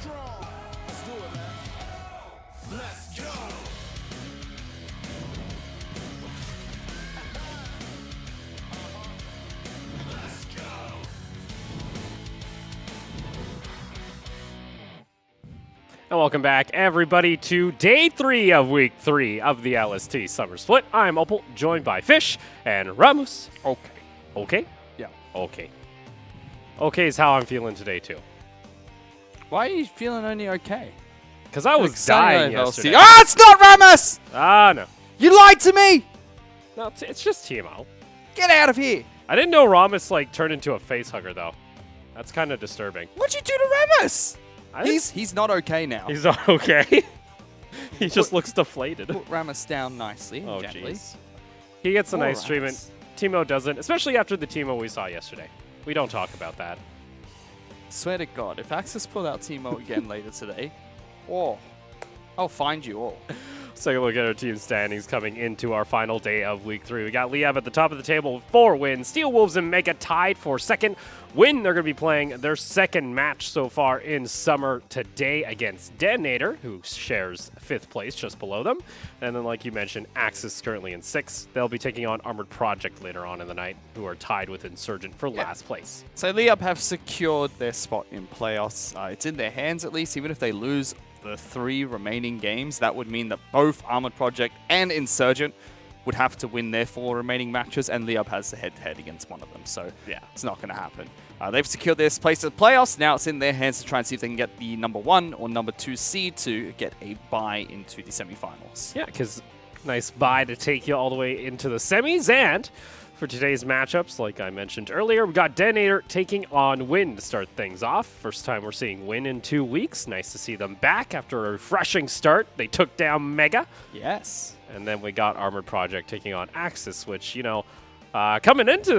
Let's do it, man. Let's go. Let's go. And welcome back, everybody, to day 3 of week 3 of the LST Summer Split. I'm Opal, joined by Fish and Ramos. Okay. Okay? Yeah. Okay. Okay is how I'm feeling today, too. Why are you feeling only okay? Because I was dying Excited yesterday. Ah, it's not Ramos! No. You lied to me! No, it's just TMO. Get out of here! I didn't know Ramos, turned into a face hugger, though. That's kind of disturbing. What'd you do to Ramos? He's not okay now. He's not okay. He just looks deflated. Put Ramos down nicely and Oh, gently. jeez. He gets a Poor nice treatment. Ramos. Timo doesn't, especially after the Timo we saw yesterday. We don't talk about that. Swear to God, if Axis pull out Timo again later today, I'll find you all. Let's take a look at our team standings coming into our final day of Week 3. We got Liab at the top of the table with 4 wins. Steel Wolves and Mega tied for second. Win, they're going to be playing their second match so far in summer today against Detonator, who shares 5th place just below them. And then, like you mentioned, Axis currently in 6th. They'll be taking on Armored Project later on in the night, who are tied with Insurgent for last place. So Liab have secured their spot in playoffs. It's in their hands at least, even if they lose the 3 remaining games. That would mean that both Armored Project and Insurgent would have to win their 4 remaining matches, and Liab has the head-to-head against one of them, so yeah, it's not going to happen. They've secured their place in the playoffs. Now it's in their hands to try and see if they can get the number 1 or number 2 seed to get a bye into the semifinals. Yeah, because nice bye to take you all the way into the semis. And for today's matchups, like I mentioned earlier, we got Detonator taking on Win to start things off. First time we're seeing Win in 2 weeks. Nice to see them back after a refreshing start. They took down Mega. Yes. And then we got Armored Project taking on Axis, which, coming into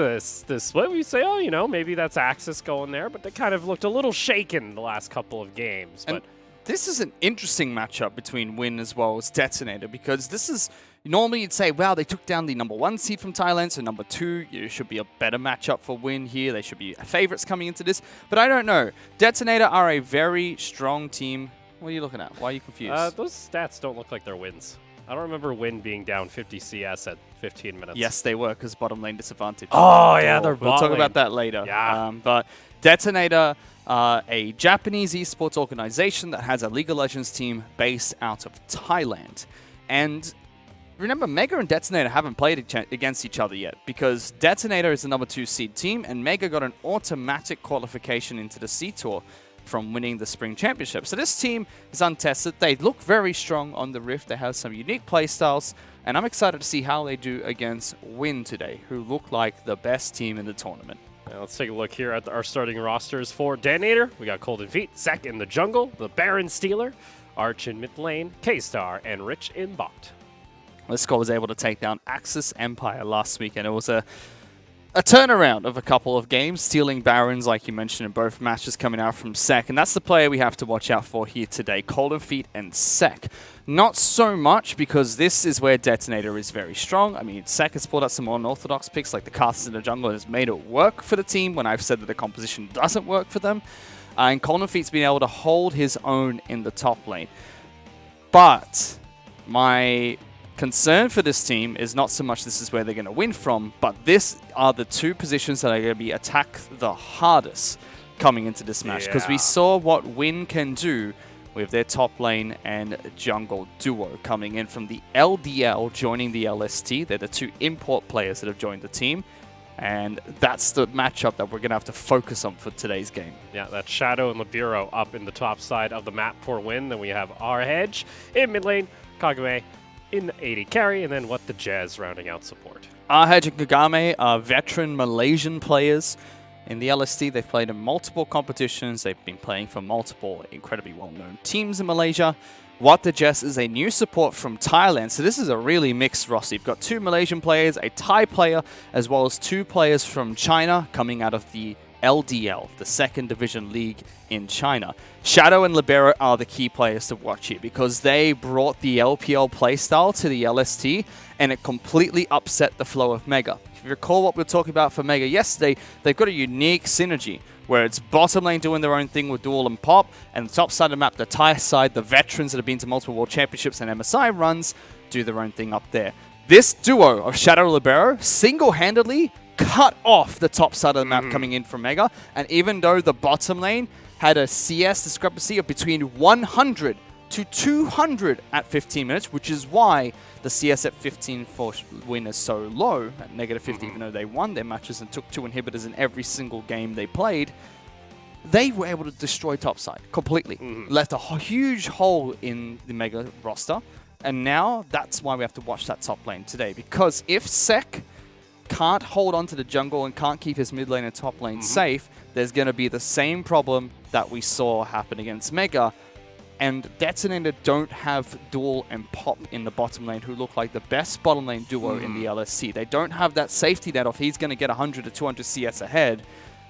this split, we say, maybe that's Axis going there, but they kind of looked a little shaken the last couple of games. And this is an interesting matchup between Win as well as Detonator, because this is, normally you'd say, wow, they took down the number 1 seed from Thailand, so number 2, it should be a better matchup for Win here. They should be favorites coming into this, but I don't know. Detonator are a very strong team. What are you looking at? Why are you confused? Those stats don't look like they're wins. I don't remember Win being down 50 CS at 15 minutes. Yes, they were, because bottom lane disadvantage. Oh, yeah, they're We'll bot talk lane. about that later. Yeah. But Detonator, a Japanese esports organization that has a League of Legends team based out of Thailand. And remember, Mega and Detonator haven't played against each other yet, because Detonator is the number 2 seed team, and Mega got an automatic qualification into the C-Tour from winning the Spring Championship. So this team is untested. They look very strong on the Rift. They have some unique playstyles, and I'm excited to see how they do against Win today, who look like the best team in the tournament. Now let's take a look here at our starting rosters for Detonator. We got Cold and Feet, Zek in the jungle, the Baron Stealer, Arch in mid lane, K-Star, and Rich in bot. Lisco was able to take down Axis Empire last week, and it was a turnaround of a couple of games, stealing Barons, like you mentioned, in both matches coming out from Sek. And that's the player we have to watch out for here today, Cold and Feet and Sek. Not so much, because this is where Detonator is very strong. I mean, Sek has pulled out some more unorthodox picks, like the casters in the jungle, and has made it work for the team when I've said that the composition doesn't work for them. And Cold and Feet's been able to hold his own in the top lane. But my concern for this team is not so much this is where they're going to win from, but this are the 2 positions that are going to be attacked the hardest coming into this match, because we saw what Win can do with their top lane and jungle duo coming in from the LDL joining the LST. They're the 2 import players that have joined the team, and that's the matchup that we're going to have to focus on for today's game. Yeah, that's Shadow and Libero up in the top side of the map for Win. Then we have our Hedge in mid lane, Kagame in the AD carry, and then What the Jazz rounding out support. Arhej and Kagame are veteran Malaysian players. In the LST, they've played in multiple competitions. They've been playing for multiple incredibly well-known teams in Malaysia. What the Jazz is a new support from Thailand, so this is a really mixed roster. You've got 2 Malaysian players, a Thai player, as well as 2 players from China coming out of the LDL, the 2nd Division League in China. Shadow and Libero are the key players to watch here, because they brought the LPL playstyle to the LST, and it completely upset the flow of Mega. If you recall what we were talking about for Mega yesterday, they've got a unique synergy where it's bottom lane doing their own thing with Duel and Pop, and the top side of the map, the Thai side, the veterans that have been to multiple World Championships and MSI runs, do their own thing up there. This duo of Shadow Libero single-handedly cut off the top side of the map coming in from Mega, and even though the bottom lane had a CS discrepancy of between 100 to 200 at 15 minutes, which is why the CS at 15 for Win is so low, at -50, even though they won their matches and took 2 inhibitors in every single game they played. They were able to destroy topside completely. Left a huge hole in the Mega roster, and now that's why we have to watch that top lane today, because if Sek can't hold on to the jungle and can't keep his mid lane and top lane safe, there's going to be the same problem that we saw happen against Mega. And Detonator don't have Duel and Pop in the bottom lane, who look like the best bottom lane duo in the LST. They don't have that safety net of he's going to get 100 to 200 CS ahead.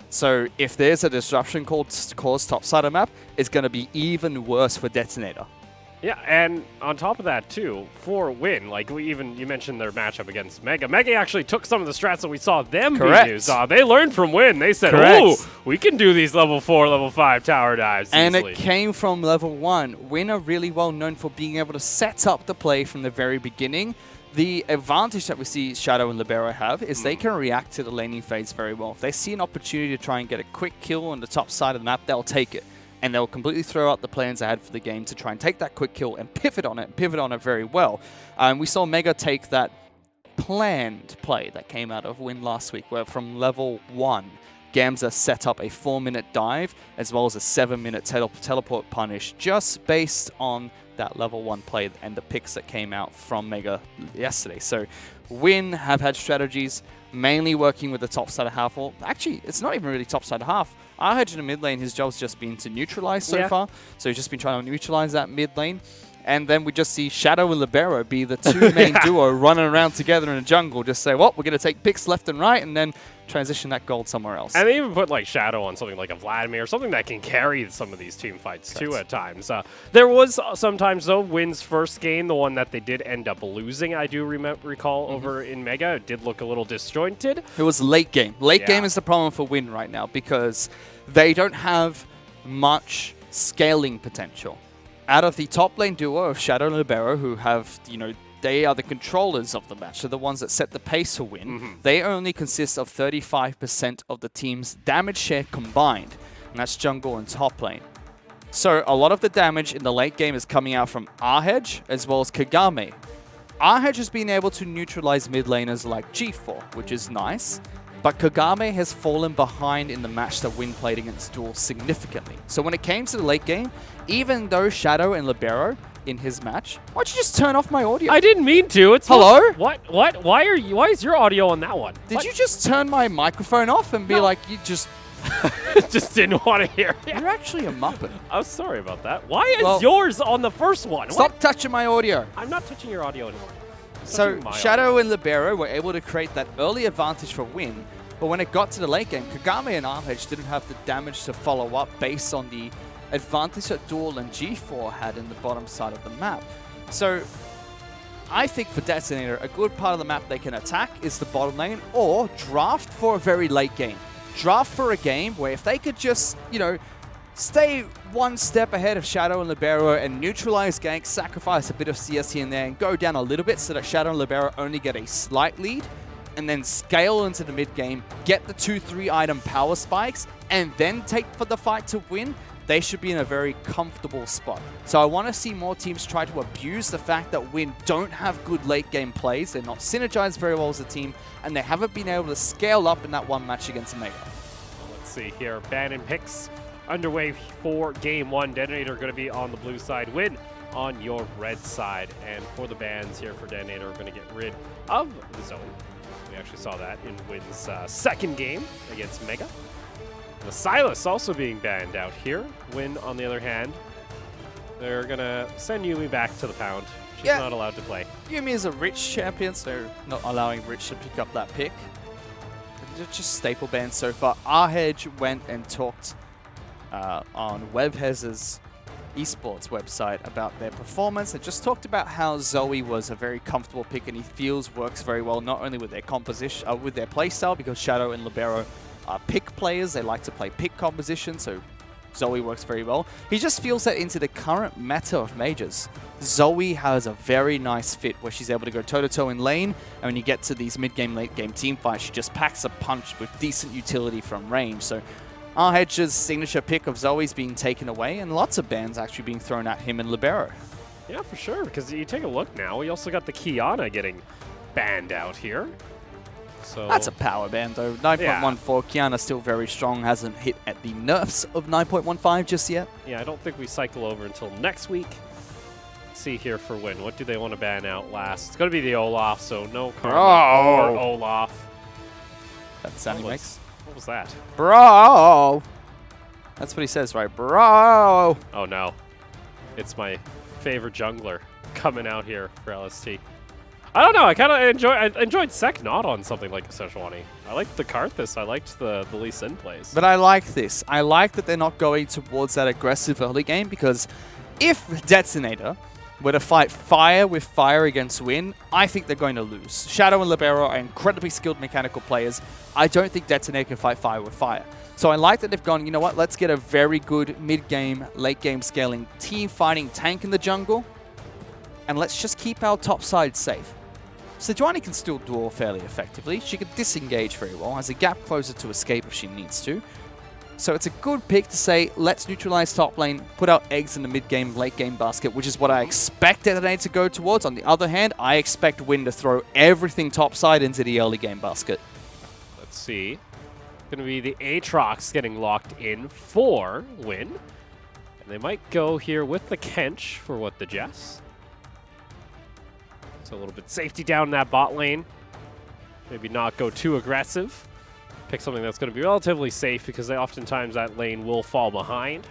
So if there's a disruption caused topside of map, it's going to be even worse for Detonator. Yeah, and on top of that, too, for Win, like you mentioned their matchup against Mega. Mega actually took some of the strats that we saw them being used. They learned from Win. They said, oh, we can do these level 4, level 5 tower dives and easily. It came from level 1. Win are really well known for being able to set up the play from the very beginning. The advantage that we see Shadow and Libero have is they can react to the laning phase very well. If they see an opportunity to try and get a quick kill on the top side of the map, they'll take it. And they'll completely throw out the plans they had for the game to try and take that quick kill and pivot on it very well. We saw Mega take that planned play that came out of Win last week, where from level 1, Gamza set up a 4-minute dive as well as a 7-minute teleport punish just based on that level 1 play and the picks that came out from Mega yesterday. So Win have had strategies mainly working with the top side of half, or actually it's not even really top side of half. Arhedge in the mid lane, his job's just been to neutralize so far, so he's just been trying to neutralize that mid lane. And then we just see Shadow and Libero be the two main duo running around together in the jungle, just say, well, we're going to take picks left and right, and then transition that gold somewhere else. And they even put like Shadow on something like a Vladimir, something that can carry some of these team fights too at times. There was sometimes, though, Win's first game, the one that they did end up losing, I do recall over in Mega. It did look a little disjointed. It was late game. Late game is the problem for Win right now, because they don't have much scaling potential. Out of the top lane duo of Shadow and Libero, who have, they are the controllers of the match, they're the ones that set the pace for Win, they only consist of 35% of the team's damage share combined, and that's jungle and top lane. So a lot of the damage in the late game is coming out from Arhedge as well as Kagame. Arhedge has been able to neutralize mid laners like G4, which is nice, but Kagame has fallen behind in the match that Win played against Duel significantly. So when it came to the late game, even though Shadow and Libero in his match, why'd you just turn off my audio? I didn't mean to. It's Hello? What? Why is your audio on that one? Did you just turn my microphone off and be like, you just... just didn't want to hear it. You're actually a Muppet. I'm sorry about that. Why is yours on the first one? Stop touching my audio. I'm not touching your audio anymore. So Shadow and Libero were able to create that early advantage for Win, but when it got to the late game, Kagame and Arhedge didn't have the damage to follow up based on the advantage that Duel and G4 had in the bottom side of the map. So I think for Detonator, a good part of the map they can attack is the bottom lane, or draft for a very late game. Draft for a game where if they could just, stay one step ahead of Shadow and Libero and neutralize ganks, sacrifice a bit of CS here and there, and go down a little bit so that Shadow and Libero only get a slight lead, and then scale into the mid game, get the 2-3 item power spikes, and then take for the fight to win, they should be in a very comfortable spot. So I want to see more teams try to abuse the fact that Win don't have good late game plays, they're not synergized very well as a team, and they haven't been able to scale up in that one match against Mega. Let's see here, ban and picks underway for game 1. Detonator going to be on the blue side, Win on your red side. And for the bans here for Detonator, we're going to get rid of the zone. We actually saw that in Win's second game against Mega. The Silas also being banned out here. Win, on the other hand, they're going to send Yumi back to the pound. She's not allowed to play. Yumi is a Rich champion, so not allowing Rich to pick up that pick. They're just staple bans so far. Arhedge went and talked on Webhez's eSports website about their performance and just talked about how Zoe was a very comfortable pick and he feels works very well not only with their composition, with their playstyle, because Shadow and Libero are pick players. They like to play pick composition, so Zoe works very well. He just feels that into the current meta of majors, Zoe has a very nice fit where she's able to go toe-to-toe in lane, and when you get to these mid-game, late-game team fights, she just packs a punch with decent utility from range. So RH's signature pick of Zoe's being taken away, and lots of bans actually being thrown at him and Libero. Yeah, for sure, because you take a look now, we also got the Kiana getting banned out here. So That's a power ban though. 9.14, Kiana still very strong, hasn't hit at the nerfs of 9.15 just yet. Yeah, I don't think we cycle over until next week. Let's see here for Win. What do they want to ban out last? It's going to be the Olaf, so no Karma or Olaf. That's the sound he makes. What was that? Bro! That's what he says, right? Bro! Oh no. It's my favorite jungler coming out here for LST. I don't know. I kind of enjoyed Sek not on something like Sejuani. I liked the Karthus. I liked the Lee Sin plays. But I like this. I like that they're not going towards that aggressive early game, because if Detonator were to fight fire with fire against Win, I think they're going to lose. Shadow and Libero are incredibly skilled mechanical players. I don't think Detonator can fight fire with fire. So I like that they've gone, you know what, let's get a very good mid-game, late-game scaling team fighting tank in the jungle, and let's just keep our top side safe. Sejuani can still duel fairly effectively. She can disengage very well, has a gap closer to escape if she needs to. So it's a good pick to say, let's neutralize top lane, put our eggs in the mid-game, late-game basket, which is what I expect Detonator to go towards. On the other hand, I expect Win to throw everything topside into the early game basket. Let's see. Going to be the Aatrox getting locked in for Win. And they might go here with the Kench for what the Jess. So a little bit safety down in that bot lane. Maybe not go too aggressive. Pick something that's going to be relatively safe, because they oftentimes that lane will fall behind.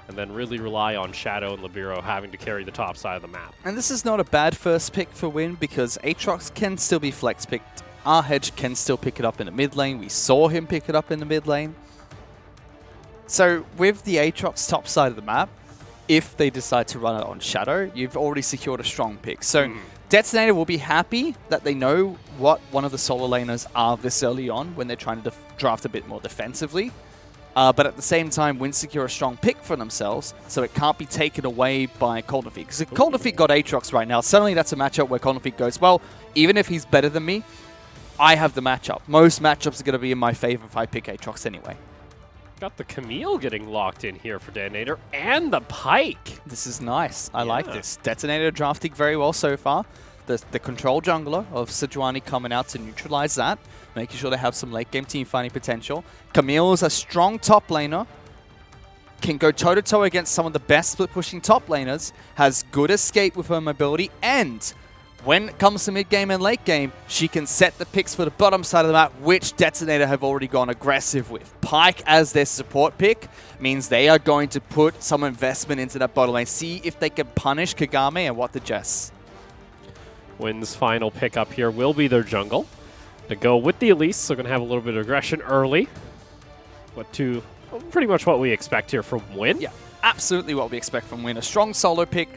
And then really rely on Shadow and Libero having to carry the top side of the map. And this is not a bad first pick for Win, because Aatrox can still be flex picked. Hedge can still pick it up in the mid lane. We saw him pick it up in the mid lane. So with the Aatrox top side of the map, if they decide to run it on Shadow, you've already secured a strong pick. So Detonator will be happy that they know what one of the solo laners are this early on when they're trying to draft a bit more defensively. But at the same time, Win secure a strong pick for themselves, so it can't be taken away by Cold Defeat. Because if Cold Defeat got Aatrox right now, suddenly that's a matchup where Cold Defeat goes, well, even if he's better than me, I have the matchup. Most matchups are going to be in my favor if I pick Aatrox anyway. Got the Camille getting locked in here for Detonator, and the Pike. This is nice. I like this. Detonator drafting very well so far. The control jungler of Sejuani coming out to neutralize that, making sure they have some late game team fighting potential. Camille is a strong top laner, can go toe-to-toe against some of the best split-pushing top laners, has good escape with her mobility, and when it comes to mid-game and late game, she can set the picks for the bottom side of the map, which Detonator have already gone aggressive with. Pike as their support pick means they are going to put some investment into that bottom lane, see if they can punish Kagame and what the Jess. Win's final pick up here will be their jungle. To go with the Elise, so going to have a little bit of aggression early. Pretty much what we expect here from Win. Yeah, absolutely what we expect from Win. A strong solo pick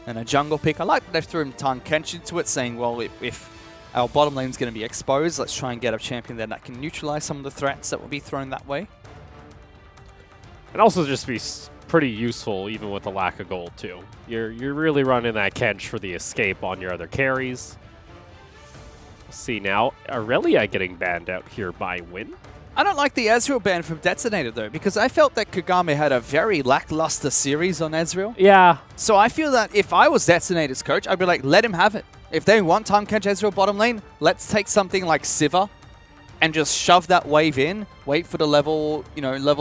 and a jungle pick. I like that they've thrown Tan Kench into it, saying, well, if our bottom lane is going to be exposed, let's try and get a champion there that can neutralize some of the threats that will be thrown that way. And also just be pretty useful even with the lack of gold too. You're really running that Kench for the escape on your other carries. We'll see now, Aurelia getting banned out here by Win. I don't like the Ezreal ban from Detonator though, because I felt that Kagame had a very lackluster series on Ezreal. Yeah. So I feel that if I was Detonator's coach, I'd be like, let him have it. If they want Tahm Kench Ezreal bottom lane, let's take something like Sivir and just shove that wave in, wait for the level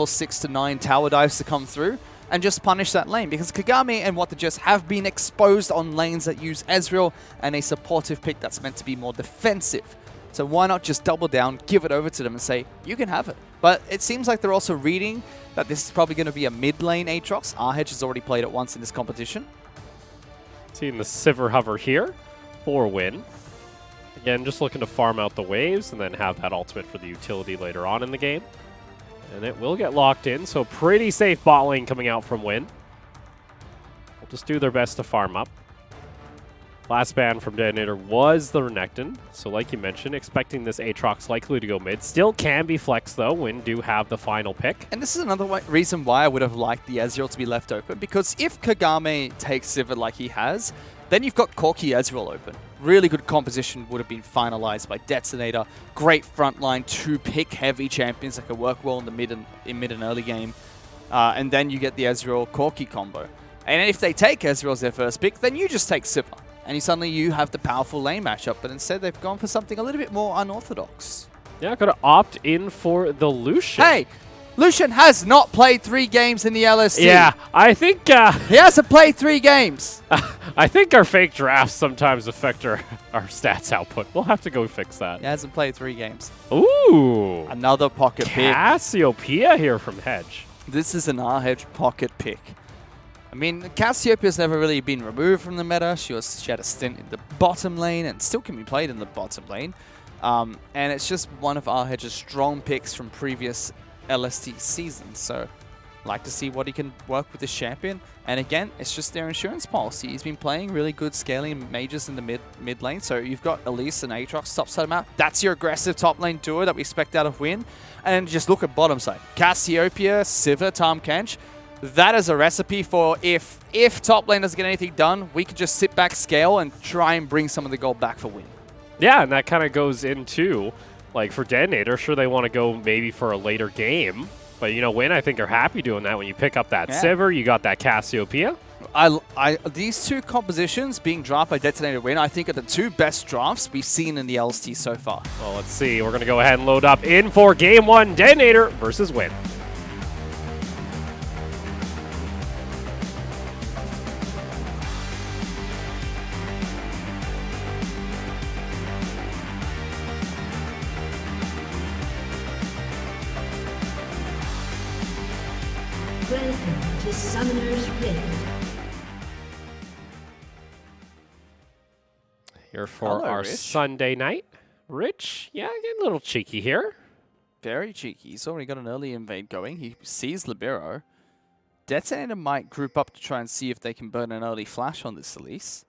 6 to 9 tower dives to come through, and just punish that lane. Because Kagame and What the Jess have been exposed on lanes that use Ezreal and a supportive pick that's meant to be more defensive. So why not just double down, give it over to them and say, you can have it. But it seems like they're also reading that this is probably going to be a mid-lane Aatrox. Arhedge has already played it once in this competition. Seeing the Sivir hover here for Win. Again, just looking to farm out the waves and then have that ultimate for the utility later on in the game. And it will get locked in, so pretty safe bot lane coming out from Win. just do their best to farm up. Last ban from Detonator was the Renekton, so like you mentioned, expecting this Aatrox likely to go mid. Still can be flexed though, Win do have the final pick. And this is another reason why I would have liked the Ezreal to be left open, because if Kagame takes Sivir like he has, then you've got Corki Ezreal open. Really good composition would have been finalized by Detonator. Great frontline, 2 pick heavy champions that can work well in the mid and early game. And then you get the Ezreal Corki combo. And if they take Ezreal as their first pick, then you just take Sivir. And suddenly you have the powerful lane matchup, but instead they've gone for something a little bit more unorthodox. Yeah, gotta opt in for the Lucian. Hey! Lucian has not played 3 games in the LST. Yeah, I think he hasn't played 3 games. I think our fake drafts sometimes affect our stats output. We'll have to go fix that. He hasn't played 3 games. Ooh. Another pocket pick. Cassiopeia here from Hedge. This is an R-Hedge pocket pick. I mean, Cassiopeia's never really been removed from the meta. She had a stint in the bottom lane and still can be played in the bottom lane. And it's just one of R-Hedge's strong picks from previous LST seasons. So, like to see what he can work with this champion. And again, it's just their insurance policy. He's been playing really good scaling mages in the mid lane. So you've got Elise and Aatrox top side map. That's your aggressive top lane duo that we expect out of Win. And just look at bottom side. Cassiopeia, Sivir, Tahm Kench. That is a recipe for if top lane doesn't get anything done, we can just sit back, scale, and try and bring some of the gold back for Win. Yeah, and that kind of goes into, like, for Detonator, sure they want to go maybe for a later game. But, you know, Win, I think, are happy doing that when you pick up that Sivir, you got that Cassiopeia. These 2 compositions being drafted by Detonator Win, I think are the 2 best drafts we've seen in the LST so far. Well, let's see. We're going to go ahead and load up in for Game 1, Detonator versus Win. Welcome to Summoner's Rift. Here for Hello, our Rich. Sunday night. Rich, yeah, getting a little cheeky here. Very cheeky. He's already got an early invade going. He sees Libero. Detonator might group up to try and see if they can burn an early flash on this Elise.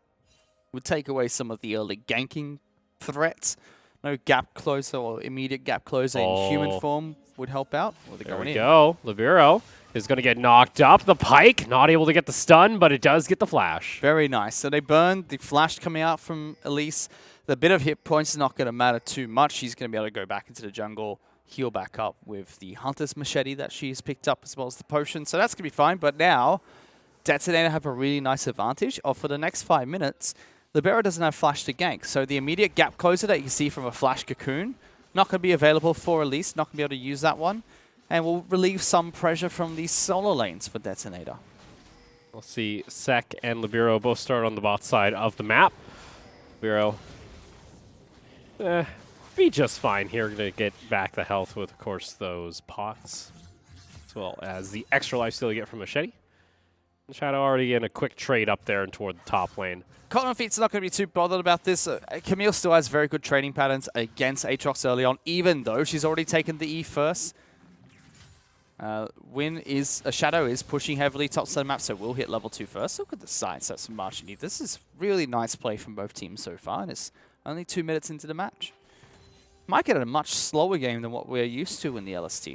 Would take away some of the early ganking threats. No gap closer or immediate gap closer in human form would help out. Well, There we go. Libero is going to get knocked up. The Pike, not able to get the stun, but it does get the flash. Very nice. So they burned the flash coming out from Elise. The bit of hit points is not going to matter too much. She's going to be able to go back into the jungle, heal back up with the Hunter's Machete that she's picked up, as well as the potion. So that's going to be fine. But now, Detonator have a really nice advantage of, for the next 5 minutes, Libero doesn't have flash to gank. So the immediate gap closer that you see from a flash cocoon, not going to be available for Elise, not going to be able to use that one. And will relieve some pressure from these solo lanes for Detonator. We'll see Sek and Libero both start on the bot side of the map. Libero be just fine here to get back the health with, of course, those pots, as well as the extra life steal you get from Machete. And Shadow already in a quick trade up there and toward the top lane. Cotton Feet's not going to be too bothered about this. Camille still has very good trading patterns against Aatrox early on, even though she's already taken the E first. Shadow is pushing heavily top side map, so we'll hit level 2 first. Look at the sides, that's some margin need. This is really nice play from both teams so far, and it's only 2 minutes into the match. Might get a much slower game than what we're used to in the LST.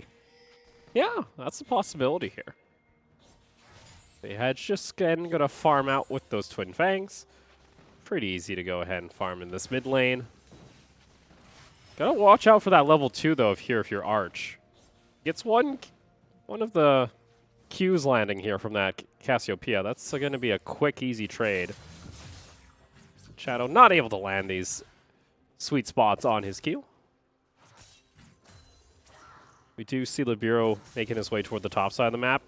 Yeah, that's a possibility here. The Hedge just going to farm out with those Twin Fangs. Pretty easy to go ahead and farm in this mid lane. Gotta watch out for that level 2 though if you're Arch. Gets one of the Qs landing here from that Cassiopeia. That's going to be a quick, easy trade. Shadow not able to land these sweet spots on his Q. We do see Libero making his way toward the top side of the map.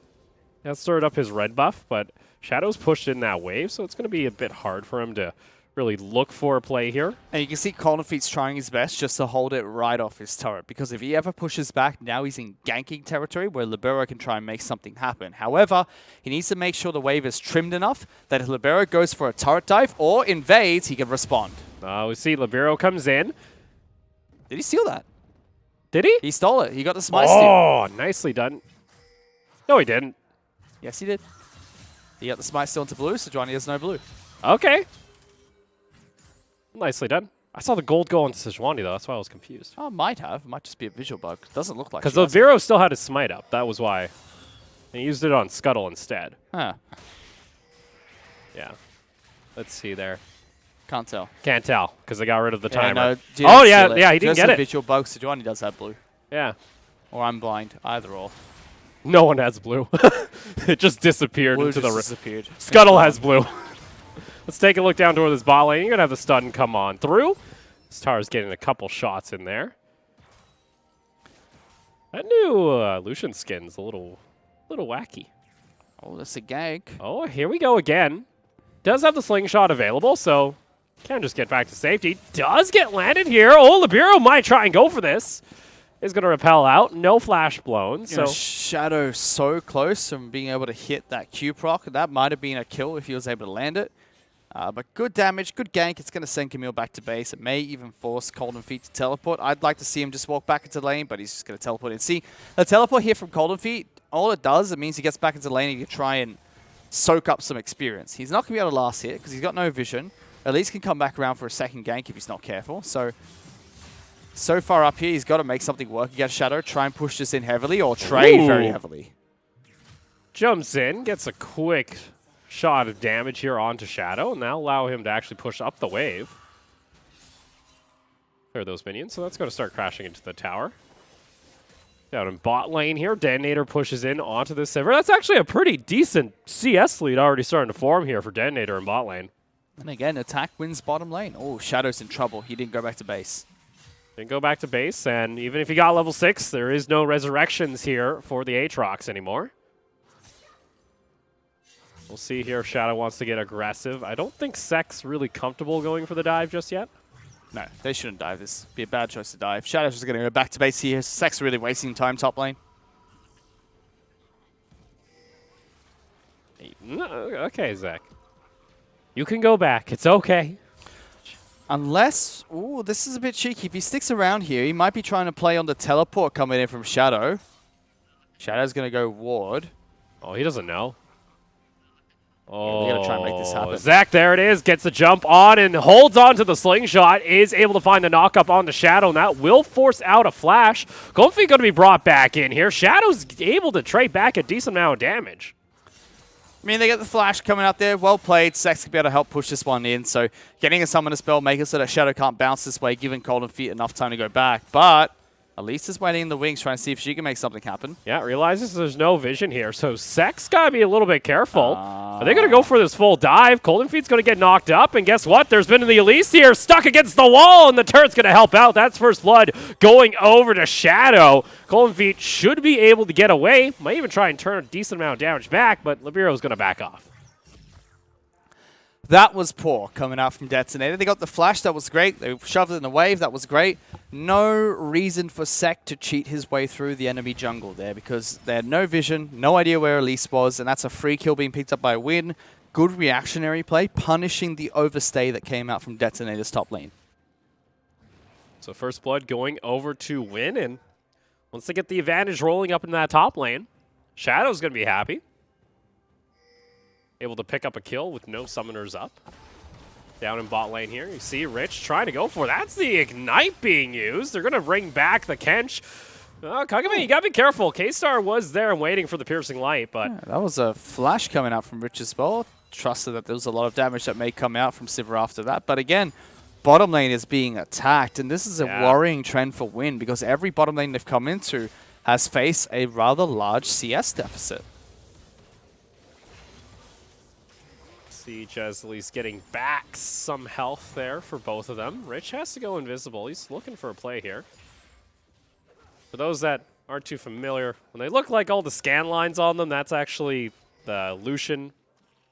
He has stirred up his red buff, but Shadow's pushed in that wave, so it's going to be a bit hard for him to really look for a play here. And you can see Colin Feet's trying his best just to hold it right off his turret, because if he ever pushes back, now he's in ganking territory where Libero can try and make something happen. However, he needs to make sure the wave is trimmed enough that if Libero goes for a turret dive or invades, he can respond. We see Libero comes in. Did he steal that? Did he? He stole it. He got the smite steal. Oh, nicely done. No, he didn't. Yes, he did. You got the smite still into blue, so Johnny has no blue. Okay. Nicely done. I saw the gold go into Sejuani, though. That's why I was confused. Oh, might have. Might just be a visual bug. Doesn't look like Because she has it. Vero still had his smite up. That was why. And he used it on Scuttle instead. Huh. Yeah. Let's see there. Can't tell. Can't tell, because they got rid of the Yeah, timer. no, Oh, yeah, he didn't get it. Visual bug, so Johnny does have blue. Yeah. Or I'm blind. Either or. No one has blue. It just disappeared Blue into just the... disappeared. Scuttle has blue. Let's take a look down toward this bot lane. You're going to have the stun come on through. Star's getting a couple shots in there. That new Lucian skin's a little wacky. Oh, that's a gank. Oh, here we go again. Does have the slingshot available, so can just get back to safety. Does get landed here. Oh, Libero might try and go for this. Is going to repel out. No flash blown. You know, So Shadow so close from being able to hit that Q proc. That might have been a kill if he was able to land it. But good damage, good gank. It's going to send Camille back to base. It may even force Golden Feet to teleport. I'd like to see him just walk back into lane, but he's just going to teleport in. See, the teleport here from Golden Feet, all it does, it means he gets back into lane and he can try and soak up some experience. He's not going to be able to last hit because he's got no vision. At least can come back around for a second gank if he's not careful. So far up here, he's got to make something work against Shadow, try and push this in heavily or trade very heavily. jumps in, gets a quick shot of damage here onto Shadow, and that'll allow him to actually push up the wave. Clear those minions, so that's going to start crashing into the tower. Down in bot lane here, Detonator pushes in onto the Sivir. That's actually a pretty decent CS lead already starting to form here for Detonator in bot lane. And again, attack wins bottom lane. Oh, Shadow's in trouble. He didn't go back to base. Didn't go back to base, and even if he got level 6, there is no resurrections here for the Aatrox anymore. We'll see here if Shadow wants to get aggressive. I don't think Sek's really comfortable going for the dive just yet. No, they shouldn't dive. This would be a bad choice to dive. Shadow's just going to go back to base here. Sek's really wasting time top lane. No, okay, Zach. You can go back. It's okay. Unless, ooh, this is a bit cheeky. If he sticks around here, he might be trying to play on the teleport coming in from Shadow. Shadow's going to go ward. Oh, he doesn't know. Oh, we got to try and make this happen. Zach, there it is. Gets the jump on and holds on to the slingshot. Is able to find the knock-up on the Shadow, and that will force out a flash. Golden Feet going to be brought back in here. Shadow's able to trade back a decent amount of damage. I mean, they get the flash coming out there. Well played. Sex could be able to help push this one in. So getting a summoner spell, make it so that Shadow can't bounce this way, giving Golden Feet enough time to go back. But Elise is waiting in the wings, trying to see if she can make something happen. Yeah, realizes there's no vision here, so Sek's got to be a little bit careful. Are they going to go for this full dive? Golden Feet's going to get knocked up, and guess what? There's been the Elise here, stuck against the wall, and the turret's going to help out. That's First Blood going over to Shadow. Golden Feet should be able to get away. Might even try and turn a decent amount of damage back, but Libero's going to back off. That was poor coming out from Detonator. They got the flash. That was great. They shoved it in the wave. That was great. No reason for Sek to cheat his way through the enemy jungle there because they had no vision, no idea where Elise was, and that's a free kill being picked up by a win. Good reactionary play, punishing the overstay that came out from Detonator's top lane. So First Blood going over to win, and once they get the advantage rolling up in that top lane, Shadow's going to be happy. Able to pick up a kill with no summoners up. Down in bot lane here, you see Rich trying to go for it. That's the Ignite being used. They're going to bring back the Kench. Kagame, you got to be careful. K-Star was there and waiting for the Piercing Light, but... Yeah, that was a flash coming out from Rich as well. Trusted that there was a lot of damage that may come out from Sivir after that. But again, bottom lane is being attacked, and this is a worrying trend for Win because every bottom lane they've come into has faced a rather large CS deficit. Siege as at least getting back some health there for both of them. Rich has to go invisible. He's looking for a play here. For those that aren't too familiar, when they look like all the scan lines on them, that's actually the Lucian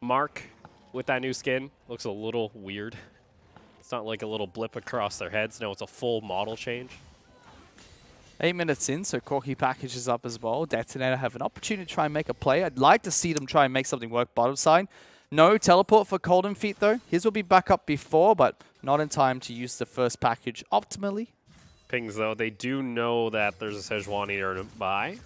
mark with that new skin. Looks a little weird. It's not like a little blip across their heads. No, it's a full model change. 8 minutes in, so Corky packages up as well. Detonator have an opportunity to try and make a play. I'd like to see them try and make something work bottom side. No teleport for Golden Feet, though. His will be back up before, but not in time to use the first package optimally. Pings, though, they do know that there's a Sejuani nearby.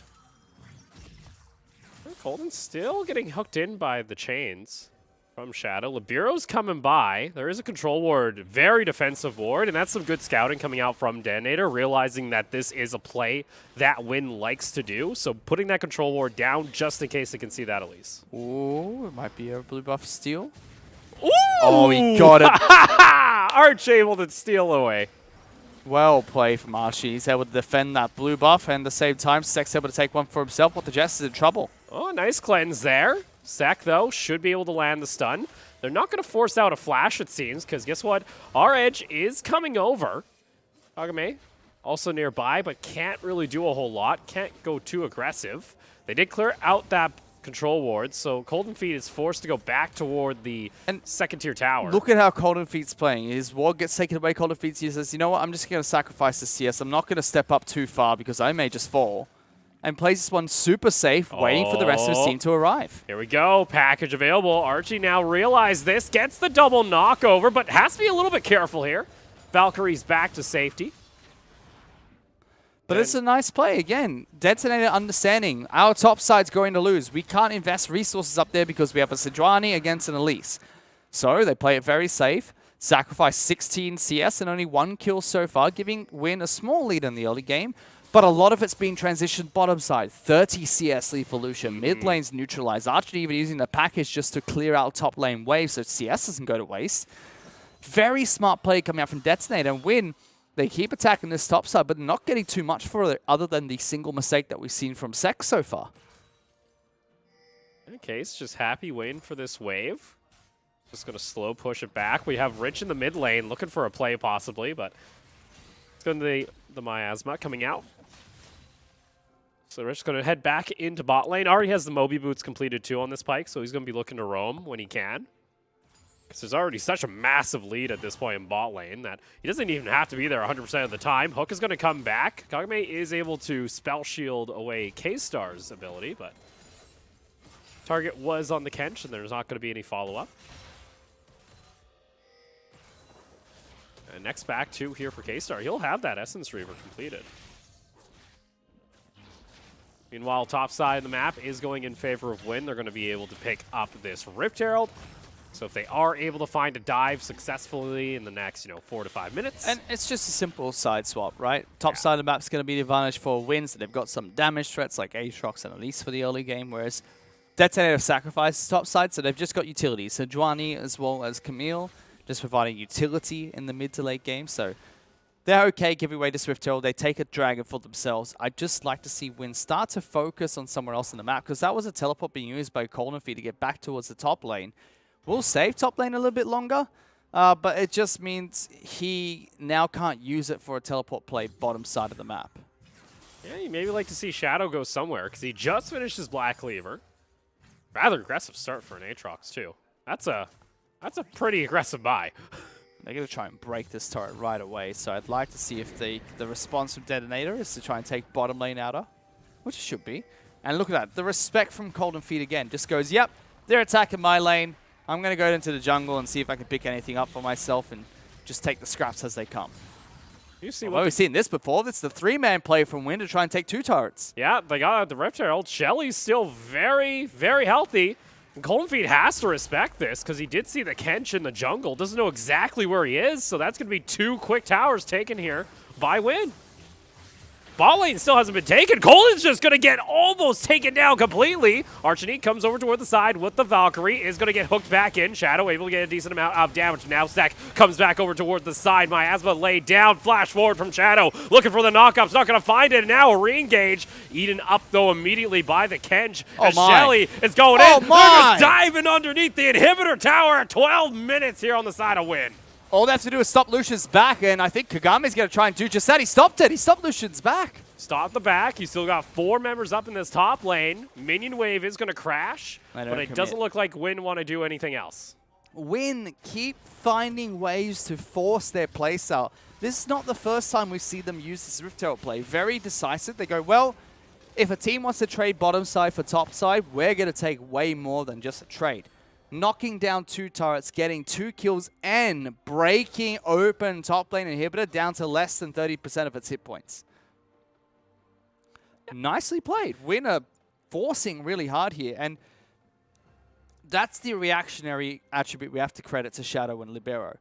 Colden still getting hooked in by the chains from Shadow. Libiro's coming by. There is a control ward, very defensive ward, and that's some good scouting coming out from Detonator, realizing that this is a play that Win likes to do. So putting that control ward down just in case they can see that at least. Ooh, it might be a blue buff steal. Ooh! Oh, he got it. Arch able to steal away. Well played from Archie. He's able to defend that blue buff, and at the same time, Sek's able to take one for himself, but the Jess is in trouble. Oh, nice cleanse there. Sek, though, should be able to land the stun. They're not going to force out a flash, it seems, because guess what? Our edge is coming over. Kagame also nearby, but can't really do a whole lot. Can't go too aggressive. They did clear out that control ward, so Colden Feet is forced to go back toward the second-tier tower. Look at how Colden Feet's playing. His ward gets taken away, Colden Feet says, you know what, I'm just going to sacrifice the CS. I'm not going to step up too far because I may just fall. And plays this one super safe, waiting for the rest of his team to arrive. Here we go. Package available. Archie now realized this. Gets the double knockover, but has to be a little bit careful here. Valkyrie's back to safety. But it's a nice play. Again, Detonator understanding. Our top side's going to lose. We can't invest resources up there because we have a Sejuani against an Elise. So they play it very safe. Sacrifice 16 CS and only 1 kill so far, giving Win a small lead in the early game. But a lot of it's been transitioned bottom side. 30 CS lead for Lucian. Mid lane's neutralized. Archer even using the package just to clear out top lane waves so CS doesn't go to waste. Very smart play coming out from Detonator. And Win, they keep attacking this top side, but not getting too much for it other than the single mistake that we've seen from Sek so far. Okay, it's just happy waiting for this wave. Just going to slow push it back. We have Rich in the mid lane looking for a play possibly, but it's going to be the Miasma coming out. So Rich is going to head back into bot lane. Already has the Moby boots completed too on this Pyke, so he's going to be looking to roam when he can. Because there's already such a massive lead at this point in bot lane that he doesn't even have to be there 100% of the time. Hook is going to come back. Kagame is able to spell shield away K-Star's ability, but target was on the Kench, and there's not going to be any follow-up. And next back two here for K-Star. He'll have that Essence Reaver completed. Meanwhile, top side of the map is going in favor of Win. They're going to be able to pick up this Rift Herald. So if they are able to find a dive successfully in the next, 4 to 5 minutes. And it's just a simple side swap, right? Top side of the map's going to be the advantage for Win, so they've got some damage threats like Aatrox and Elise for the early game, whereas Detonator sacrifices top side, so they've just got utilities. So Sejuani as well as Camille, just providing utility in the mid to late game. So they're okay giving away this Rift Herald. They take a dragon for themselves. I'd just like to see Win start to focus on somewhere else in the map, because that was a teleport being used by Colden Feet to get back towards the top lane. We'll save top lane a little bit longer, but it just means he now can't use it for a teleport play bottom side of the map. Yeah, you maybe like to see Shadow go somewhere, because he just finished his Black Cleaver. Rather aggressive start for an Aatrox, too. That's a pretty aggressive buy. They're going to try and break this turret right away, so I'd like to see if the response from Detonator is to try and take bottom lane outer, which it should be. And look at that. The respect from Colden Feet again just goes, yep, they're attacking my lane. I'm going to go into the jungle and see if I can pick anything up for myself and just take the scraps as they come. You see Well, we've seen this before. It's the 3-man play from Win to try and take 2 turrets. Yeah, they got the Rift Herald. Shelly's still very, very healthy. And Colden Feet has to respect this because he did see the Kench in the jungle. Doesn't know exactly where he is, so that's going to be 2 quick towers taken here by Win. Bot lane still hasn't been taken. Colden's just going to get almost taken down completely. Archanique comes over toward the side with the Valkyrie. Is going to get hooked back in. Shadow able to get a decent amount of damage. Now Sek comes back over toward the side. Miasma laid down. Flash forward from Shadow. Looking for the knockup's not going to find it. And now a re-engage. Eaten up, though, immediately by the Kench. As Shelly is going in. They're just diving underneath the inhibitor tower at 12 minutes here on the side of Win. All they have to do is stop Lucian's back, and I think Kagame's going to try and do just that. He stopped it. He stopped Lucian's back. Stop the back. You still got 4 members up in this top lane. Minion wave is going to crash, but it doesn't look like Win want to do anything else. Win keep finding ways to force their place out. This is not the first time we see them use this Rift Herald play. Very decisive. They go, well, if a team wants to trade bottom side for top side, we're going to take way more than just a trade. Knocking down 2 turrets, getting 2 kills, and breaking open top lane inhibitor down to less than 30% of its hit points. Nicely played. Win a forcing really hard here. And that's the reactionary attribute we have to credit to Shadow and Libero.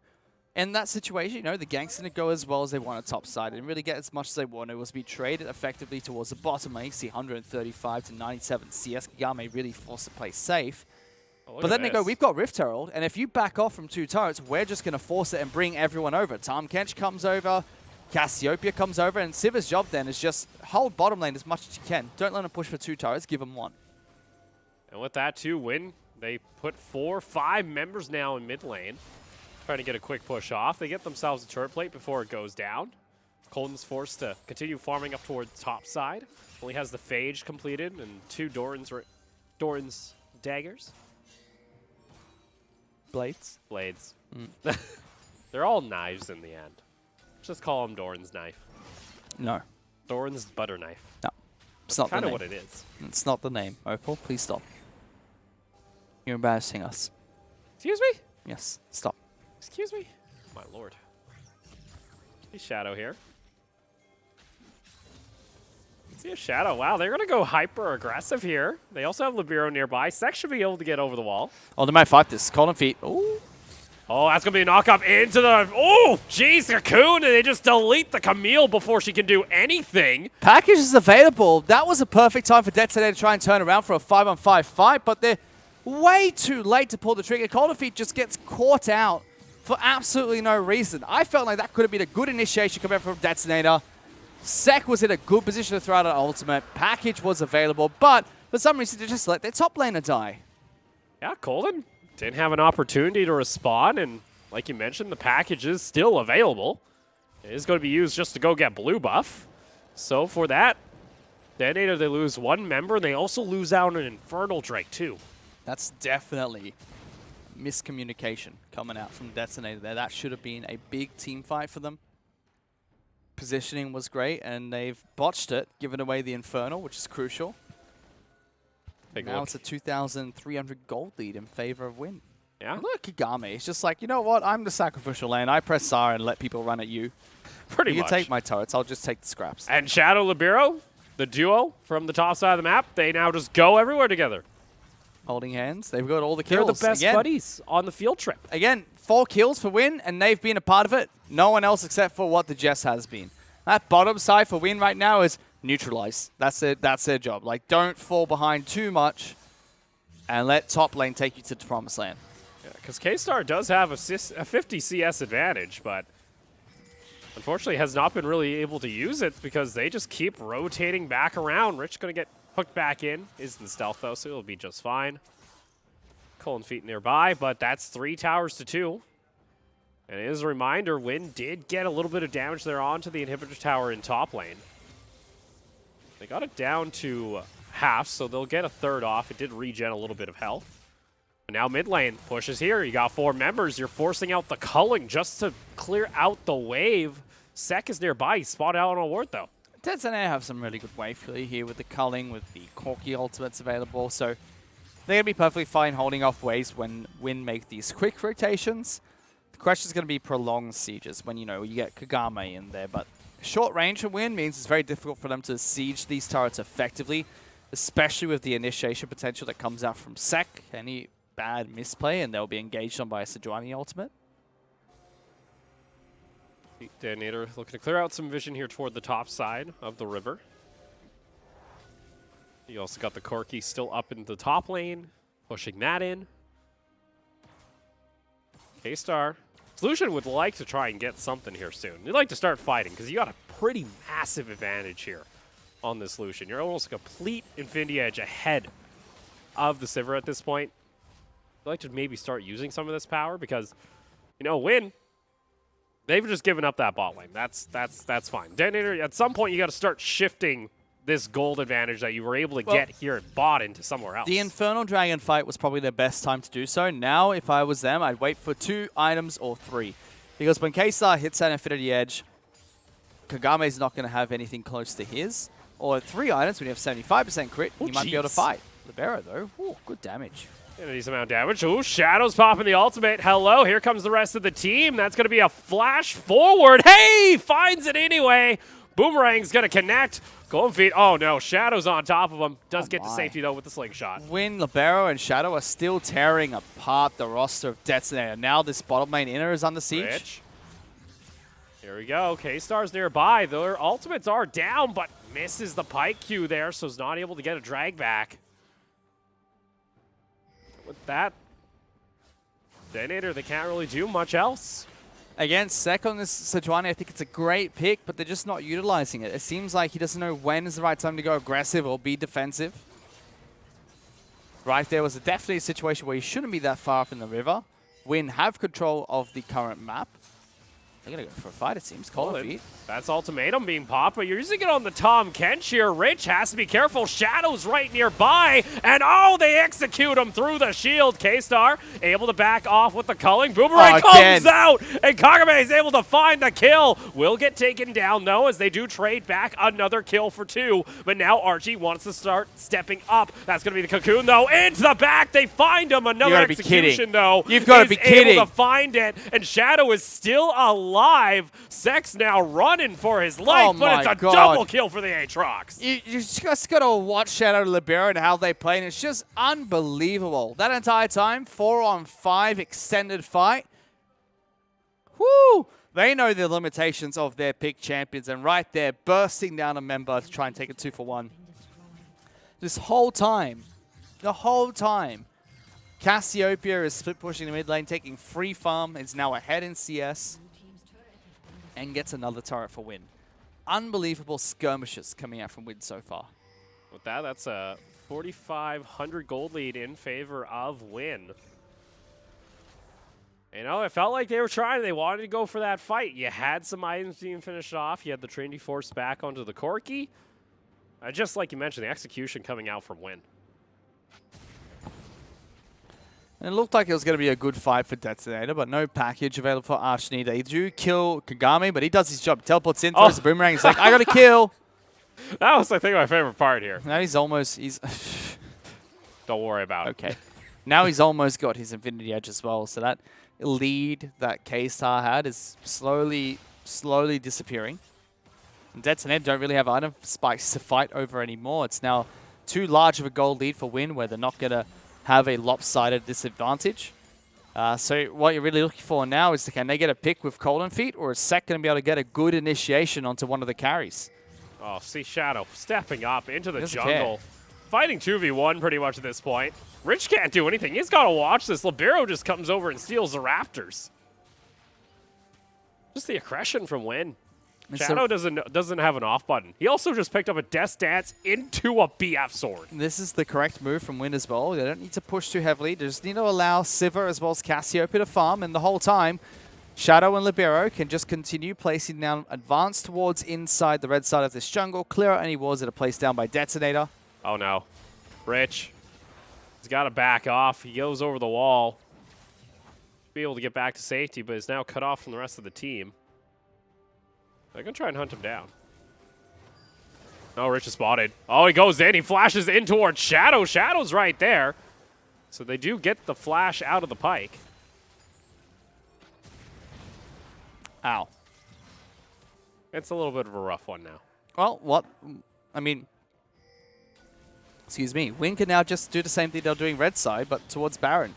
In that situation, you know, the ganks didn't go as well as they wanted top side. They didn't really get as much as they wanted. It was be traded effectively towards the bottom lane. You see 135 to 97 CS. Kagame really forced to play safe. But then they go, we've got Rift Herald, and if you back off from 2 turrets, we're just going to force it and bring everyone over. Tahm Kench comes over, Cassiopeia comes over, and Siva's job then is just hold bottom lane as much as you can. Don't let them push for 2 turrets, give them 1. And with that too, Win, they put 4-5 members now in mid lane. Trying to get a quick push off. They get themselves a turret plate before it goes down. Colton's forced to continue farming up towards top side. Only has the Phage completed and 2 Doran's daggers. Blades. They're all knives in the end. Just call them Doran's knife. No. Doran's butter knife. No. It's not Kind the of name. what it is. It's not the name. Opal, please stop. You're embarrassing us. Excuse me? Yes, stop. Excuse me? My lord. See Shadow here. See a Shadow. Wow, they're going to go hyper aggressive here. They also have Libero nearby. Sek should be able to get over the wall. Oh, they might fight this. Colin feet. Ooh. Oh, that's going to be a knock up into the... Oh, jeez, Cocoon. And they just delete the Camille before she can do anything. Package is available. That was a perfect time for Detonator to try and turn around for a 5-on-5 fight, but they're way too late to pull the trigger. Colin feet just gets caught out for absolutely no reason. I felt like that could have been a good initiation coming from Detonator. Sek was in a good position to throw out an ultimate. Package was available, but for some reason they just let their top laner die. Yeah, Colton didn't have an opportunity to respond, and like you mentioned, the package is still available. It is going to be used just to go get blue buff. So for that, Detonator, they lose 1 member, and they also lose out an Infernal Drake too. That's definitely miscommunication coming out from Detonator there. That should have been a big team fight for them. Positioning was great, and they've botched it, giving away the Infernal, which is crucial. Now it's a 2,300 gold lead in favor of Win. Yeah. Look at Kagame. It's just like, you know what? I'm the sacrificial lane. I press R and let people run at you. Pretty You much. can take my turrets. I'll just take the scraps. And Shadow Libero, the duo from the top side of the map, they now just go everywhere together. Holding hands. They've got all the kills. They're the best buddies on the field trip. Again, 4 kills for Win, and they've been a part of it. No one else except for what the Jess has been. That bottom side for Win right now is neutralize. That's it. That's their job. Like, don't fall behind too much and let top lane take you to the promised land. Yeah, because K-Star does have a 50 CS advantage, but unfortunately has not been really able to use it because they just keep rotating back around. Rich going to get hooked back in. Is in stealth, though, so he'll be just fine. Colin feet nearby, but that's 3 towers to 2. And as a reminder, Win did get a little bit of damage there onto the inhibitor tower in top lane. They got it down to half, so they'll get a third off. It did regen a little bit of health. But now mid lane pushes here. You got 4 members. You're forcing out the culling just to clear out the wave. Sek is nearby. He's spotted out on a ward, though. Detonator have some really good wave play here with the culling, with the Corki ultimates available. So they're going to be perfectly fine holding off waves when Win make these quick rotations. The question is going to be prolonged sieges when, you know, you get Kagame in there. But short range for Win means it's very difficult for them to siege these turrets effectively, especially with the initiation potential that comes out from Sek. Any bad misplay and they'll be engaged on by a Sejuani ultimate. Detonator looking to clear out some vision here toward the top side of the river. You also got the Corki still up in the top lane, pushing that in. K-Star. Solution would like to try and get something here soon. You'd like to start fighting because you got a pretty massive advantage here on this Lucian. You're almost a complete Infinity Edge ahead of the Sivir at this point. I'd like to maybe start using some of this power because, you know, Win, they've just given up that bot lane. That's fine. Detonator, at some point you got to start shifting this gold advantage that you were able to get here at bot into somewhere else. The Infernal Dragon fight was probably the best time to do so. Now, if I was them, I'd wait for 2 items or 3. Because when K-Star hits that Infinity Edge, Kagame's not going to have anything close to his. Or 3 items when you have 75% crit, you might be able to fight. Libero, though, ooh, good damage. And a decent amount of damage. Ooh, Shadow's popping the ultimate. Hello, here comes the rest of the team. That's going to be a flash forward. Hey, finds it anyway. Boomerang's going to connect. Golden Feet. Oh, no. Shadow's on top of him. Does get to safety, though, with the slingshot. Win, Libero, and Shadow are still tearing apart the roster of Detonator. Now this bottom lane inner is under siege. Rich. Here we go. K-Star's nearby. Their ultimates are down, but misses the Pike Q there, so is not able to get a drag back. With that, Detonator, they can't really do much else. Again, Sek on this Sejuani, I think it's a great pick, but they're just not utilizing it. It seems like he doesn't know when is the right time to go aggressive or be defensive. Right there was definitely a situation where he shouldn't be that far up in the river. Win have control of the current map. They're going to go for a fight, it seems. Golden Feet. That's Ultimatum being popped, but you're using it on the Tom Kench here. Rich has to be careful. Shadow's right nearby, and oh, they execute him through the shield. K-Star able to back off with the culling. Boomerang comes out, and Kagame is able to find the kill. Will get taken down, though, as they do trade back another kill for 2. But now Archie wants to start stepping up. That's going to be the Cocoon, though. Into the back, they find him. Another execution, though. You've got to be kidding. Able to find it, and Shadow is still alive. Sex now running for his life, but it's a double kill for the Aatrox. You just got to watch Shadow Libero and how they play, and it's just unbelievable. That entire time, 4-on-5 extended fight. Woo! They know the limitations of their pick champions, and right there, bursting down a member to try and take a 2-for-1. This whole time, Cassiopeia is split pushing the mid lane, taking free farm, is now ahead in CS, and gets another turret for Win. Unbelievable skirmishes coming out from Win so far. With that, that's a 4,500 gold lead in favor of Win. You know, it felt like they were trying. They wanted to go for that fight. You had some items being finished off. You had the Trinity Force back onto the Corki. Just like you mentioned, the execution coming out from Win. And it looked like it was going to be a good fight for Detonator, but no package available for Archnie. They do kill Kagami, but he does his job. Teleports in, throws the boomerang. He's like, I got to kill. That was, I think, my favorite part here. Now he's almost... Don't worry about it. Okay. Now he's almost got his Infinity Edge as well. So that lead that K-Star had is slowly disappearing. And Detonator don't really have item spikes to fight over anymore. It's now too large of a gold lead for Win, where they're not going to have a lopsided disadvantage. So what you're really looking for now is can they get a pick with Golden Feet, or is Sek going to be able to get a good initiation onto one of the carries? Oh, see Shadow stepping up into the jungle. Fighting 2v1 pretty much at this point. Rich can't do anything. He's got to watch this. Libero just comes over and steals the Raptors. Just the aggression from Win. Shadow doesn't have an off button. He also just picked up a Death Dance into a BF sword. This is the correct move from Win as well. They don't need to push too heavily. They just need to allow Sivir as well as Cassiopeia to farm, and the whole time, Shadow and Libero can just continue placing down, advance towards inside the red side of this jungle, clear out any walls that are placed down by Detonator. Oh no. Rich. He's got to back off. He goes over the wall. Be able to get back to safety, but is now cut off from the rest of the team. They're going to try and hunt him down. Oh, Rich is spotted. Oh, he goes in. He flashes in towards Shadow. Shadow's right there. So they do get the flash out of the Pike. Ow. It's a little bit of a rough one now. Well, excuse me. Win can now just do the same thing they're doing red side, but towards Baron.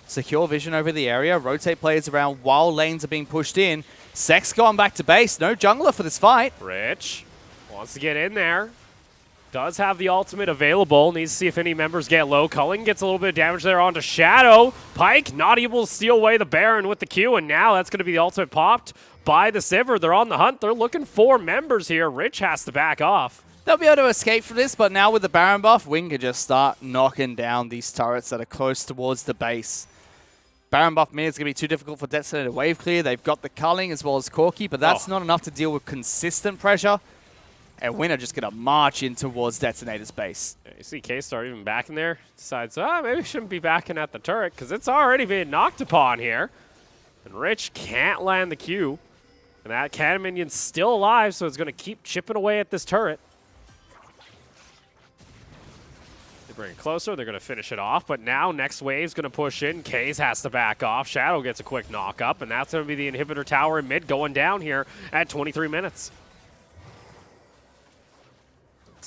Secure vision over the area, rotate players around while lanes are being pushed in. Sek's gone back to base. No jungler for this fight. Rich wants to get in there. Does have the ultimate available. Needs to see if any members get low. Culling gets a little bit of damage there onto Shadow. Pike not able to steal away the Baron with the Q, and now that's going to be the ultimate popped by the Sivir. They're on the hunt. They're looking for members here. Rich has to back off. They'll be able to escape from this, but now with the Baron buff, Wing can just start knocking down these turrets that are close towards the base. Baron buff means it's going to be too difficult for Detonator to wave clear. They've got the culling as well as Corki, but that's not enough to deal with consistent pressure. And Win are just going to march in towards Detonator's base. Yeah, you see K-Star even back in there. Decides, maybe we shouldn't be backing at the turret because it's already being knocked upon here. And Rich can't land the Q. And that cannon minion's still alive, so it's going to keep chipping away at this turret. They bring it closer. They're going to finish it off. But now next wave's going to push in. Kaze has to back off. Shadow gets a quick knock up. And that's going to be the inhibitor tower in mid going down here at 23 minutes.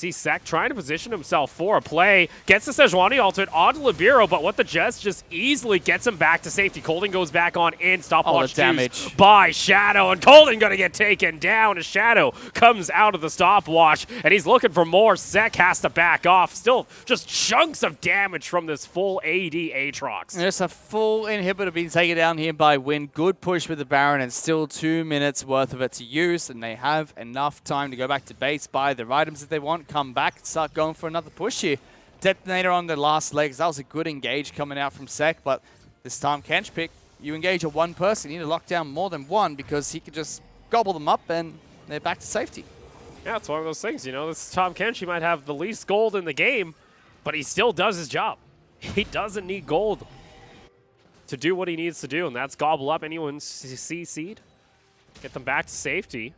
see Sek trying to position himself for a play. Gets the Sejuani ultimate onto Libero, but what the Jets just easily gets him back to safety. Colden goes back on in. Stopwatch damage by Shadow, and Colden going to get taken down as Shadow comes out of the stopwatch, and he's looking for more. Sek has to back off. Still just chunks of damage from this full AD Aatrox. There's a full inhibitor being taken down here by Win. Good push with the Baron, and still 2 minutes worth of it to use, and they have enough time to go back to base, buy their items if they want, come back and start going for another push here. Detonator on the last legs. That was a good engage coming out from Sek, but this time Kench pick, you engage a one person, you need to lock down more than one because he could just gobble them up and they're back to safety. Yeah, it's one of those things, you know, this Tom Kench, he might have the least gold in the game, but he still does his job. He doesn't need gold to do what he needs to do, and that's gobble up anyone CC'd, get them back to safety.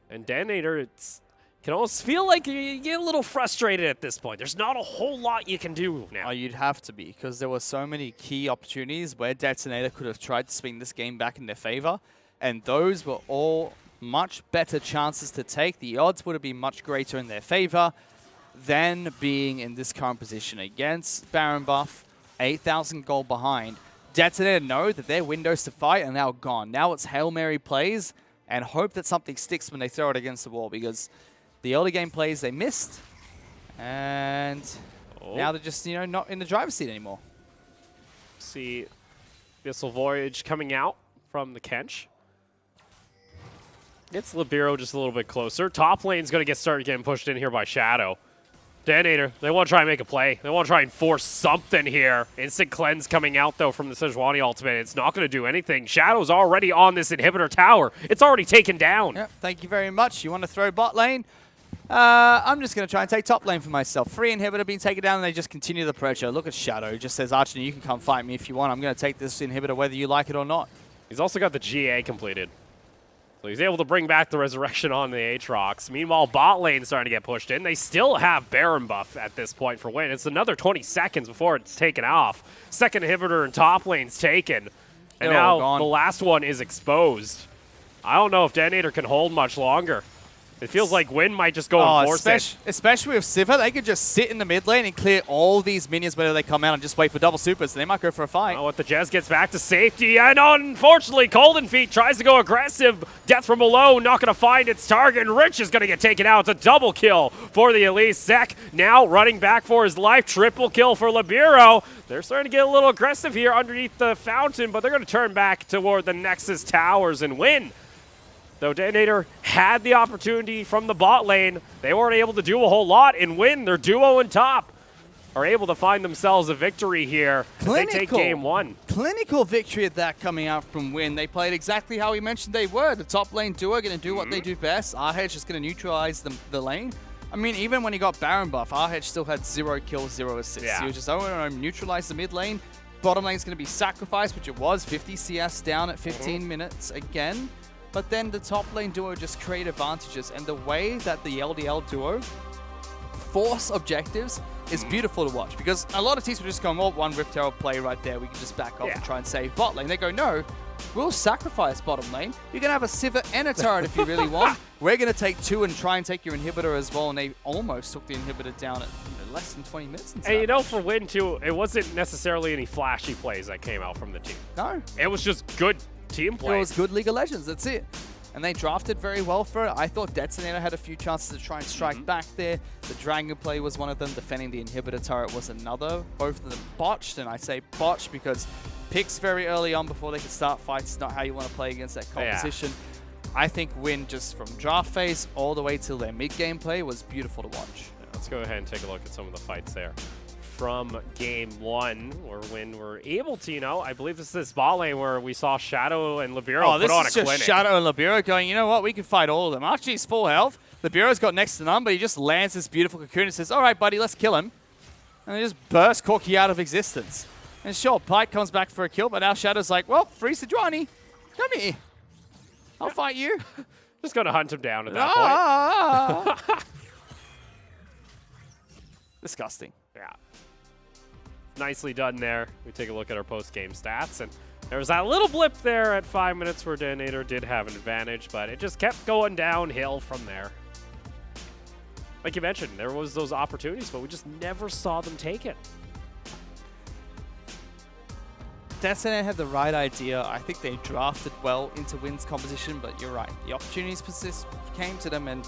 And Detonator, it's can almost feel like you get a little frustrated at this point. There's not a whole lot you can do now. Oh, you'd have to be, because there were so many key opportunities where Detonator could have tried to swing this game back in their favor, and those were all much better chances to take. The odds would have been much greater in their favor than being in this current position against Baron buff, 8,000 gold behind. Detonator know that their windows to fight are now gone. Now it's Hail Mary plays and hope that something sticks when they throw it against the wall, because the early game plays they missed, and now they're just, you know, not in the driver's seat anymore. See Bissell Voyage coming out from the Kench. Gets Libero just a little bit closer. Top lane's going to get started getting pushed in here by Shadow. Detonator, they want to try and make a play. They want to try and force something here. Instant cleanse coming out, though, from the Sejuani ultimate. It's not going to do anything. Shadow's already on this inhibitor tower. It's already taken down. Yep, thank you very much. You want to throw bot lane? I'm just going to try and take top lane for myself. Free inhibitor being taken down, and they just continue the pressure. Look at Shadow. He just says, Archie, you can come fight me if you want. I'm going to take this inhibitor whether you like it or not. He's also got the GA completed. So he's able to bring back the resurrection on the Aatrox. Meanwhile, bot lane's starting to get pushed in. They still have Baron buff at this point for Win. It's another 20 seconds before it's taken off. Second inhibitor in top lane's taken. And now the last one is exposed. I don't know if Detonator can hold much longer. It feels like Win might just go and force it. Especially with Sivir, they could just sit in the mid lane and clear all these minions whenever they come out and just wait for double supers. They might go for a fight. Oh, what the Jez gets back to safety, and unfortunately, Golden Feet tries to go aggressive. Death from below, not going to find its target, and Rich is going to get taken out. It's a double kill for the Elise. Sek now running back for his life. Triple kill for Libero. They're starting to get a little aggressive here underneath the fountain, but they're going to turn back toward the Nexus Towers and win. Though Detonator had the opportunity from the bot lane, they weren't able to do a whole lot and Win. Their duo in top are able to find themselves a victory here as they take game one. Clinical victory at that coming out from Win. They played exactly how we mentioned they were. The top lane duo are going to do what they do best. RH is going to neutralize the lane. I mean, even when he got Baron buff, RH still had 0 kills, 0 assists. Yeah. He was just, neutralize the mid lane. Bottom lane is going to be sacrificed, which it was. 50 CS down at 15 minutes again. But then the top lane duo just create advantages, and the way that the LDL duo force objectives is beautiful to watch, because a lot of teams were just going, well, one Rift Herald play right there, we can just back off and try and save bot lane. They go, no, we'll sacrifice bottom lane. You can have a Sivir and a turret if you really want. We're going to take 2 and try and take your inhibitor as well, and they almost took the inhibitor down at less than 20 minutes. And you know, for Win too, it wasn't necessarily any flashy plays that came out from the team. No. It was just good team play. It was good League of Legends, that's it. And they drafted very well for it. I thought Detonator had a few chances to try and strike back there. The Dragon play was one of them. Defending the inhibitor turret was another. Both of them botched, and I say botched because picks very early on before they can start fights is not how you want to play against that competition. Yeah. I think Win just from draft phase all the way till their mid-game play was beautiful to watch. Yeah, let's go ahead and take a look at some of the fights there. From game one, or when we're able to, you know, I believe this is this bot lane where we saw Shadow and Libero put on a clinic. This is just Shadow and Libero going, you know what, we can fight all of them. Archie's full health. Libero's got next to none, but he just lands this beautiful cocoon and says, all right, buddy, let's kill him. And they just burst Corky out of existence. And sure, Pike comes back for a kill, but now Shadow's like, well, free Sejuani. Come here. I'll fight you. Just going to hunt him down at that point. Disgusting. Yeah. Nicely done there. We take a look at our post-game stats, and there was that little blip there at 5 minutes where Detonator did have an advantage, but it just kept going downhill from there. like you mentioned, there was those opportunities, but we just never saw them take it. Destiny had the right idea. I think they drafted well into Win's competition, but you're right. The opportunities came to them, and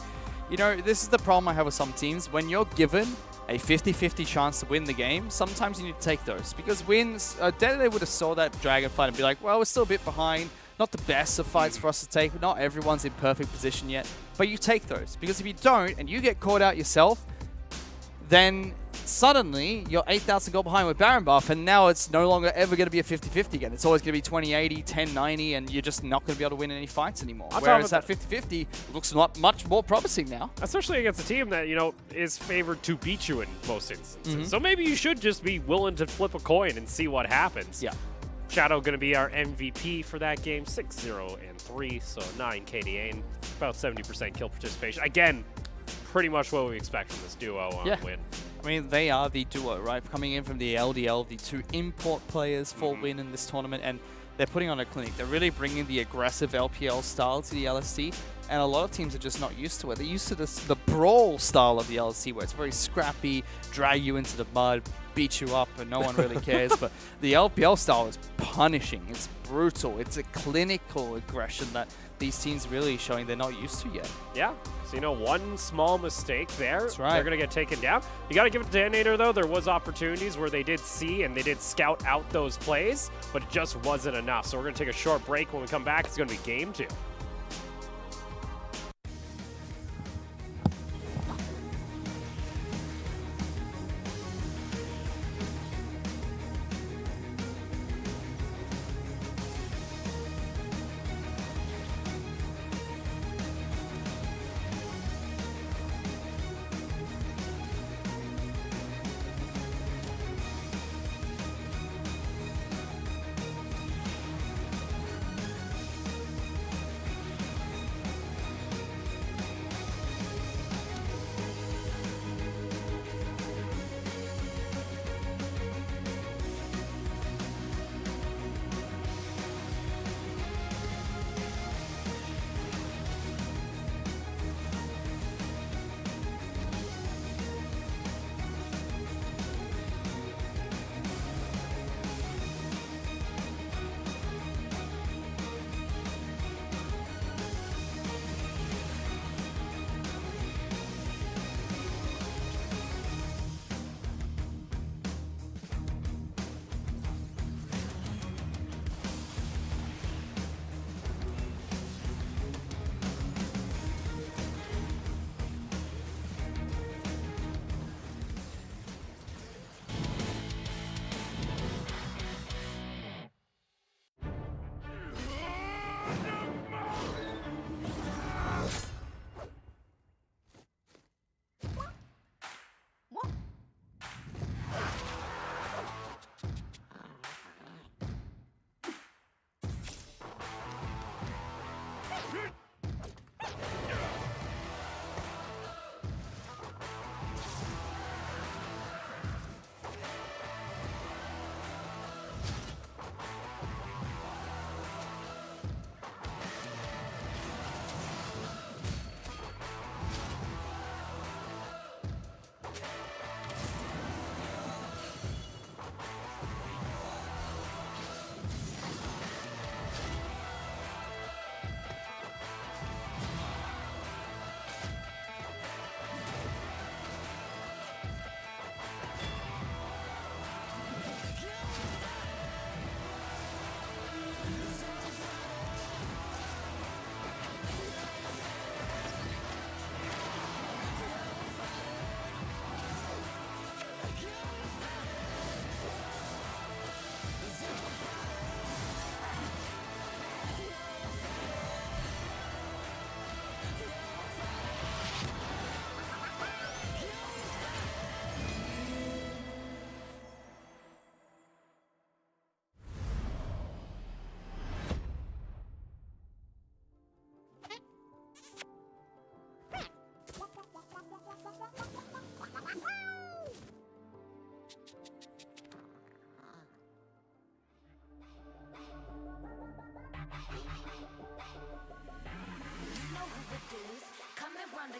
you know, this is the problem I have with some teams. When you're given a 50-50 chance to win the game, sometimes you need to take those. Because Wins, Destiny would have saw that Dragon fight and be like, well, we're still a bit behind. Not the best of fights for us to take. Not everyone's in perfect position yet. But you take those. Because if you don't, and you get caught out yourself, then suddenly you're 8,000 gold behind with Baron buff, and now it's no longer ever going to be a 50-50 again. It's always going to be 20-80, 10-90, and you're just not going to be able to win any fights anymore. Whereas that 50-50 looks much more promising now. Especially against a team that, you know, is favored to beat you in most instances. So maybe you should just be willing to flip a coin and see what happens. Yeah. Shadow going to be our MVP for that game, 6-0-3, so 9 KDA and about 70% kill participation. Again, pretty much what we expect from this duo on Win. I mean, they are the duo, right? Coming in from the LDL, the two import players for Win in this tournament, and they're putting on a clinic. They're really bringing the aggressive LPL style to the LST, and a lot of teams are just not used to it. They're used to the brawl style of the LST, where it's very scrappy, drag you into the mud, beat you up, and no one really cares. But the LPL style is punishing. It's brutal. It's a clinical aggression that these teams really showing they're not used to yet. Yeah. So, you know, one small mistake there. That's right. They're going to get taken down. You got to give it to Detonator, though. There was opportunities where they did see and they did scout out those plays, but it just wasn't enough. So we're going to take a short break. When we come back, it's going to be game 2.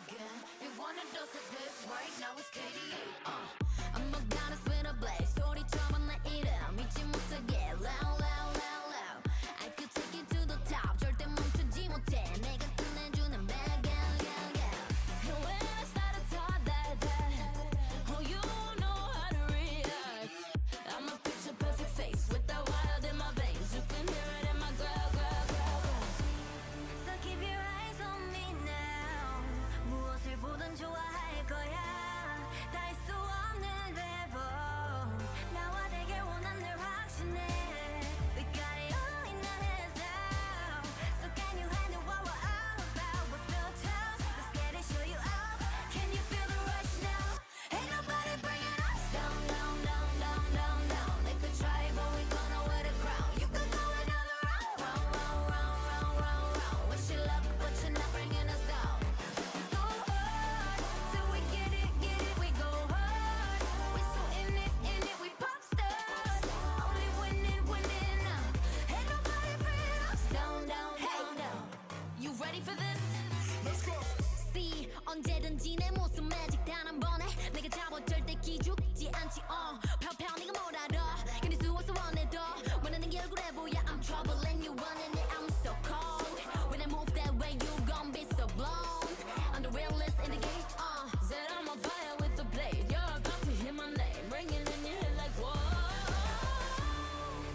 again. You want a dose of this right now? It's KD8. I'm a goddess with a blaze. 소리처럼 내 이름 믿지 못하게 loud, loud, loud, loud. I could take you to the top. 절대 멈추지 못해. 내가 끝내주는 bad gal, gal, gal. When I started talk that, oh you know how to react. I'm a picture perfect face with that wild in my veins. You can hear it in my growl, growl, growl, growl. So keep your eyes on me now. 무엇을 보든 좋아할 거야. 다 할 수 없는 레벨. 나와 되길 원한 늘 확신해. We got it all in our hands now. So can you handle what we're all about? We're so tough. Let's get it, show you out. Can you feel the rush now? Ain't nobody bringing us down, down, down, down, down, down. They could try, but we gonna wear the crown. You could go another round, round, round, round, round, round, round. Wish you luck, but you're not bringing us down. Go hard till we get it, we go hard. We so in it, we pop stars. Only winning, winning now. Ain't nobody bringing us down, down, down, down. You ready for this? Let's go. See, 언제든지 내 모습 매직 단 한 번에 내가 잡아 절대 기죽지 않지. 펴펴 네가 뭘 알아? 견딜 수 없어 원해도 원하는 게 얼굴에 보여. I'm troubling you running it. I'm so cold. When I move that way, you gon' be so blown. I'm the realest in the game. Said I'm on fire with the blade. You're about to hear my name, ringing in your head like whoa.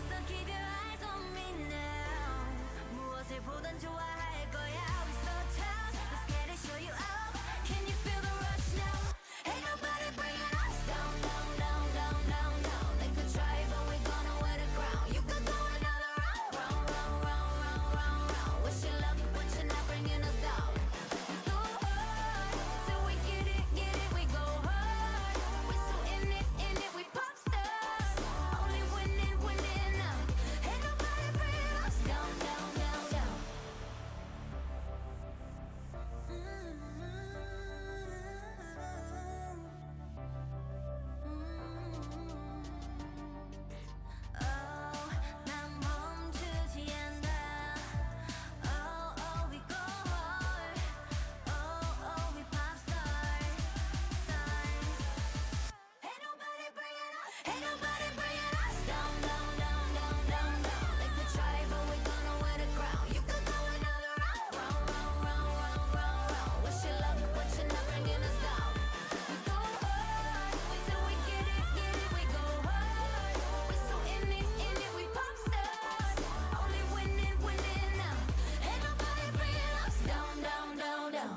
So keep your eyes on me now. 무엇을 보든 좋아할 거야. We so tough. Let's get it, show you out. Can you feel the rush now? Ain't nobody bringing us down, down, down, down, down, down. They could try, but we gonna wear the crown. You could go another round, round, round, round, round, round, round. Wish you luck, but you're not bringing us down. Go hard till we get it, we go hard. We so in it, we pop stars. Only winning, winning now. Ain't nobody bringing us down, down, down, down. 난 멈추지 않아. Oh, we go hard. Oh, we pop stars, stars. Ain't nobody bringing us down, down, down, down, down, down. They could try, but we gonna wear the crown. You could go another round, round, round, round, round, round, round. Wish you luck, but you're not bringing us down. We go hard till we get it, we go hard. We so in it, we pop stars. Only winning, winning now. Ain't nobody bringing us down, down, down, down.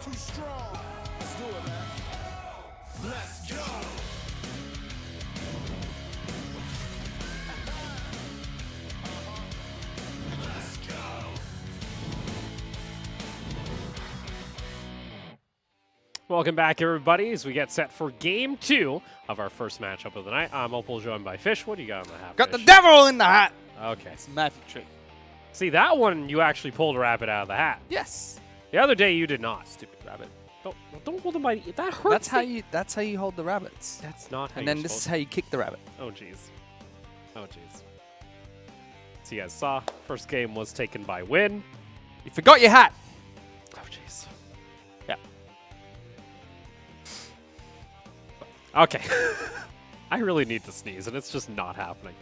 Too strong. Let's do it, man. Let's go. Let's go. Welcome back, everybody, as we get set for Game 2 of our first matchup of the night. I'm Opal, joined by Fish. What do you got on the hat? Got the Fish? devil in the hat. Okay. It's a magic trick. See, that one you actually pulled a rabbit out of the hat. Yes. The other day you did not. Stupid rabbit. Don't hold them by the... That hurts. That's how you hold the rabbits. That's not how And you're then this is supposed how you kick the rabbit. to. Oh, jeez. Oh, jeez. So you guys saw, first game was taken by Win. You forgot your hat. Oh, jeez. Yeah. Okay. I really need to sneeze, and it's just not happening.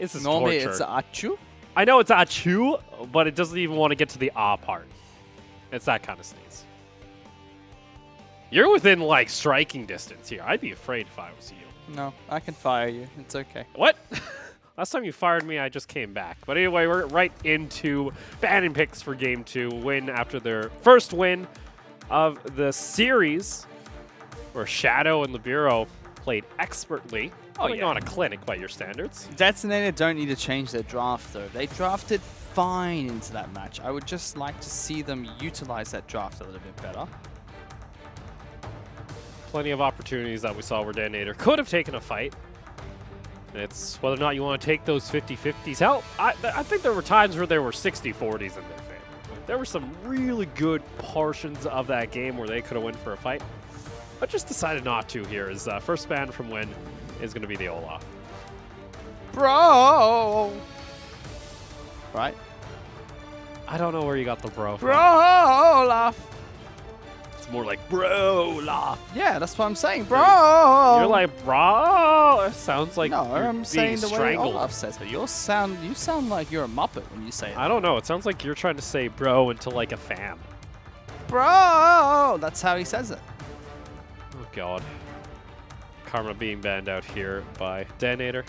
This is Normally torture. it's a achu. I know it's achoo, but it doesn't even want to get to the ah part. It's that kind of sneeze. You're within, like, striking distance here. I'd be afraid if I was you. No, I can fire you. It's okay. What? Last time you fired me, I just came back. But anyway, we're right into banning picks for Game 2. Win after their first win of the series, where Shadow and Libero played expertly. Putting on a clinic by your standards. Detonator don't need to change their draft, though. They drafted fine into that match. I would just like to see them utilize that draft a little bit better. Plenty of opportunities that we saw where Detonator could have taken a fight. It's whether or not you want to take those 50-50s. Hell, I think there were times where there were 60-40s in their favor. There were some really good portions of that game where they could have went for a fight, but just decided not to here. As first ban from Win is going to be the Olaf. Bro! Right? I don't know where you got the bro from. Bro, Olaf! It's more like bro, Olaf. Yeah, that's what I'm saying, bro! You're like, bro. It sounds like no, you're I'm being saying the way strangled. Olaf says it. You sound like you're a Muppet when you say it. I don't know. It sounds like you're trying to say bro into like a fan. Bro! That's how he says it. Oh, God. Karma being banned out here by Detonator.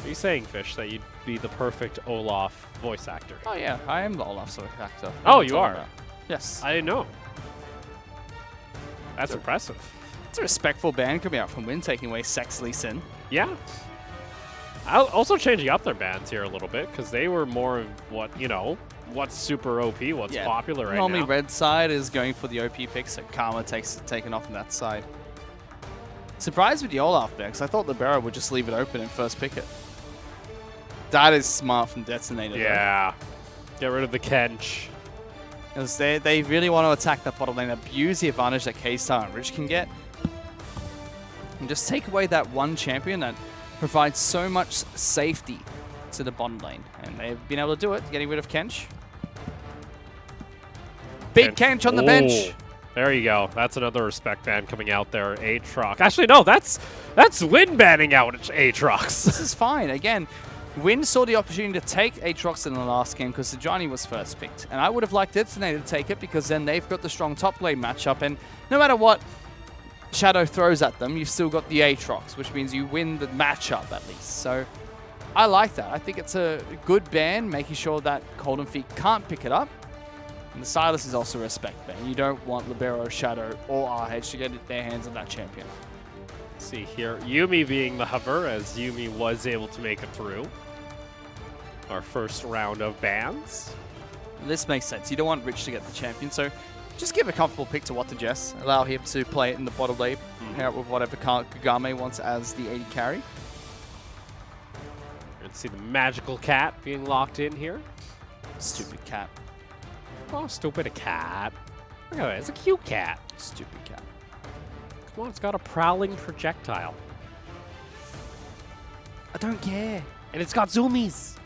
Are you saying, Fish, that you'd be the perfect Olaf voice actor? Oh yeah, I am the Olaf actor. Oh, you are? Yes. I didn't know. That's impressive. It's a respectful band coming out from Win, taking away Sexley Sin. Yeah. Also changing up their bands here a little bit, because they were more of what, you know, what's super OP, what's popular right Normally now. red side is going for the OP pick, so Karma taken off on that side. Surprised with the Olaf there, because I thought the Libero would just leave it open and first pick it. That is smart from Detonator. Yeah. Get rid of the Kench. Because they really want to attack that bottom lane, abuse the advantage that K-Star and Rich can get, and just take away that one champion that provides so much safety to the bottom lane. And they've been able to do it, getting rid of Kench. Big Kench on the bench. There you go. That's another respect ban coming out there. Aatrox. Actually, no, that's Win banning out Aatrox. This is fine. Again, Win saw the opportunity to take Aatrox in the last game because Sejani was first picked. And I would have liked Detonator to take it because then they've got the strong top lane matchup. And no matter what Shadow throws at them, you've still got the Aatrox, which means you win the matchup at least. So I like that. I think it's a good ban, making sure that Golden Feet can't pick it up. And the Silas is also a respect ban. You don't want Libero, Shadow, or RH to get their hands on that champion. Let's see here. Yuumi being the hover, as Yuumi was able to make it through our first round of bans. This makes sense. You don't want Rich to get the champion, so just give a comfortable pick to What Jess. Allow him to play it in the bottom lane, pair it with whatever Kagame wants as the AD carry. Let's see the magical cat being locked in here. Stupid cat. Oh, stupid cat. Look at that. It's a cute cat. Stupid cat. Come on, it's got a prowling projectile. I don't care. And it's got zoomies.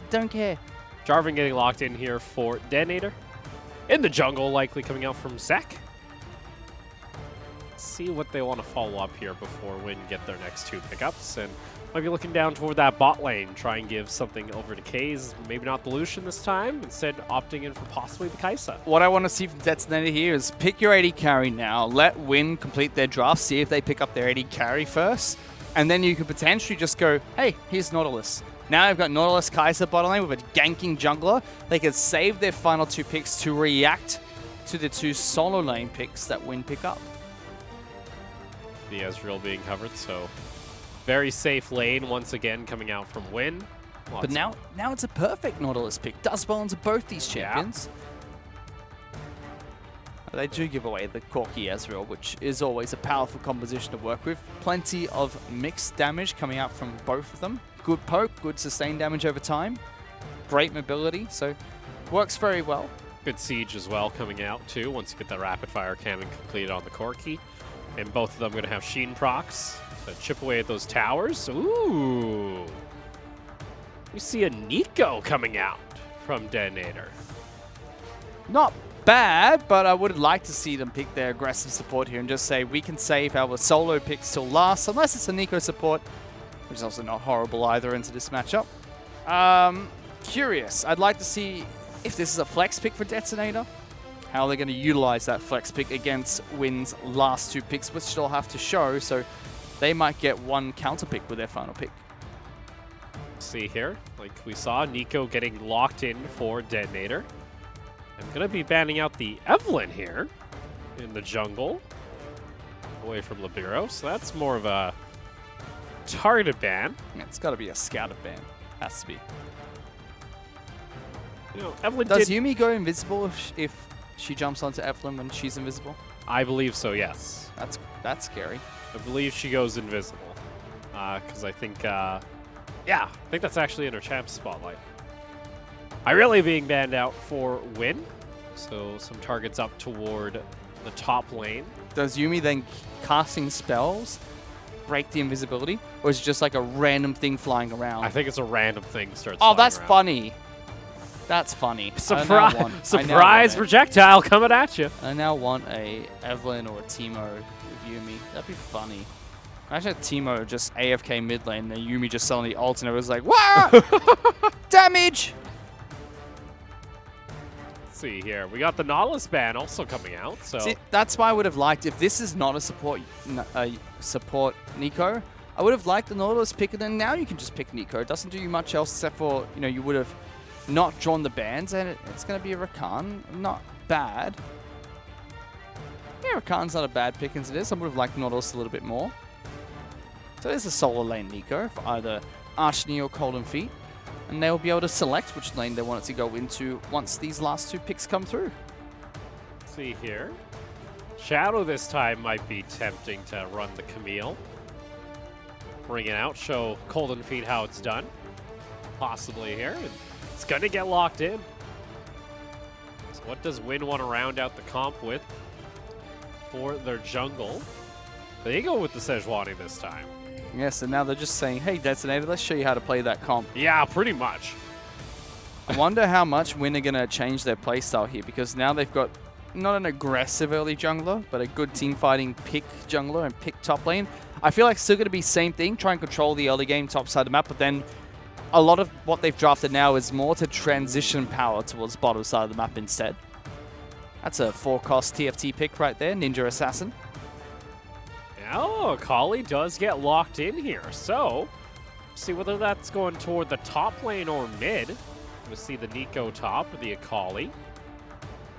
Don't care. Jarvan getting locked in here for Detonator. In the jungle, likely coming out from Zek. Let's see what they want to follow up here before Win get their next two pickups. And might be looking down toward that bot lane, try and give something over to Kaze. Maybe not the Lucian this time, instead opting in for possibly the Kaisa. What I want to see from Detonator here is pick your AD carry now, let Win complete their draft, see if they pick up their AD carry first, and then you could potentially just go, hey, here's Nautilus. Now I've got Nautilus, Kaisa bottom lane with a ganking jungler. They could save their final two picks to react to the 2 solo lane picks that Win pick up. The Ezreal being covered, so very safe lane once again coming out from Win. But now it's a perfect Nautilus pick. Does well into both these champions. They do give away the Corki Ezreal, which is always a powerful composition to work with. Plenty of mixed damage coming out from both of them. Good poke, good sustained damage over time. Great mobility, so works very well. Good siege as well coming out too once you get the rapid fire cannon completed on the Corki. And both of them going to have Sheen procs to chip away at those towers. Ooh. We see a Nico coming out from Detonator. Not bad, but I would like to see them pick their aggressive support here and just say we can save our solo picks till last, unless it's a Nico support, which is also not horrible either into this matchup. Curious. I'd like to see if this is a flex pick for Detonator, how they're going to utilize that flex pick against Win's last 2 picks, which they'll have to show, so they might get 1 counter pick with their final pick. See here, like we saw, Nico getting locked in for Detonator. I'm going to be banning out the Evelyn here in the jungle, away from Libero, so that's more of a targeted ban. Yeah, it's got to be a scouted ban. Has to be. You know, Evelyn Does did... Yuumi go invisible if she jumps onto Evelyn when she's invisible? I believe so, yes. That's scary. I believe she goes invisible, because I think, yeah, I think that's actually in her champ spotlight. Irelia being banned out for Win, so some targets up toward the top lane. Does Yuumi then casting spells break the invisibility, or is it just like a random thing flying around? I think it's a random thing starts Oh, flying that's around. funny. That's funny. Surprise projectile coming at you. I now want a Evelyn or a Teemo with Yuumi. That'd be funny. Imagine Teemo just AFK mid lane, then Yuumi just suddenly ults and it was like, what? Damage! Let's see here. We got the Nautilus ban also coming out. So See, that's why I would have liked, if this is not a support Nico, I would have liked the Nautilus pick, and then now you can just pick Nico. It doesn't do you much else except for, you know, you would have not drawn the bans, and it's going to be a Rakan. Not bad. Yeah, Rakan's not a bad pick as it is. I would have liked Nautilus a little bit more. So there's a solo lane Nico for either Archnie or Golden Feet, and they'll be able to select which lane they want it to go into once these last 2 picks come through. let's see here. Shadow this time might be tempting to run the Camille. Bring it out, show Golden Feet how it's done. Possibly here. And it's going to get locked in. So what does Win want to round out the comp with for their jungle? They go with the Sejuani this time. Yes, and now they're just saying, hey, Detonator, let's show you how to play that comp. Yeah, pretty much. I wonder how much Win are going to change their playstyle here, because now they've got not an aggressive early jungler, but a good team fighting pick jungler and pick top lane. I feel like it's still going to be same thing, try and control the early game top side of the map, but then a lot of what they've drafted now is more to transition power towards bottom side of the map instead. That's a 4-cost TFT pick right there, Ninja Assassin. Oh, Akali does get locked in here. So, see whether that's going toward the top lane or mid. We'll see the Nico top or the Akali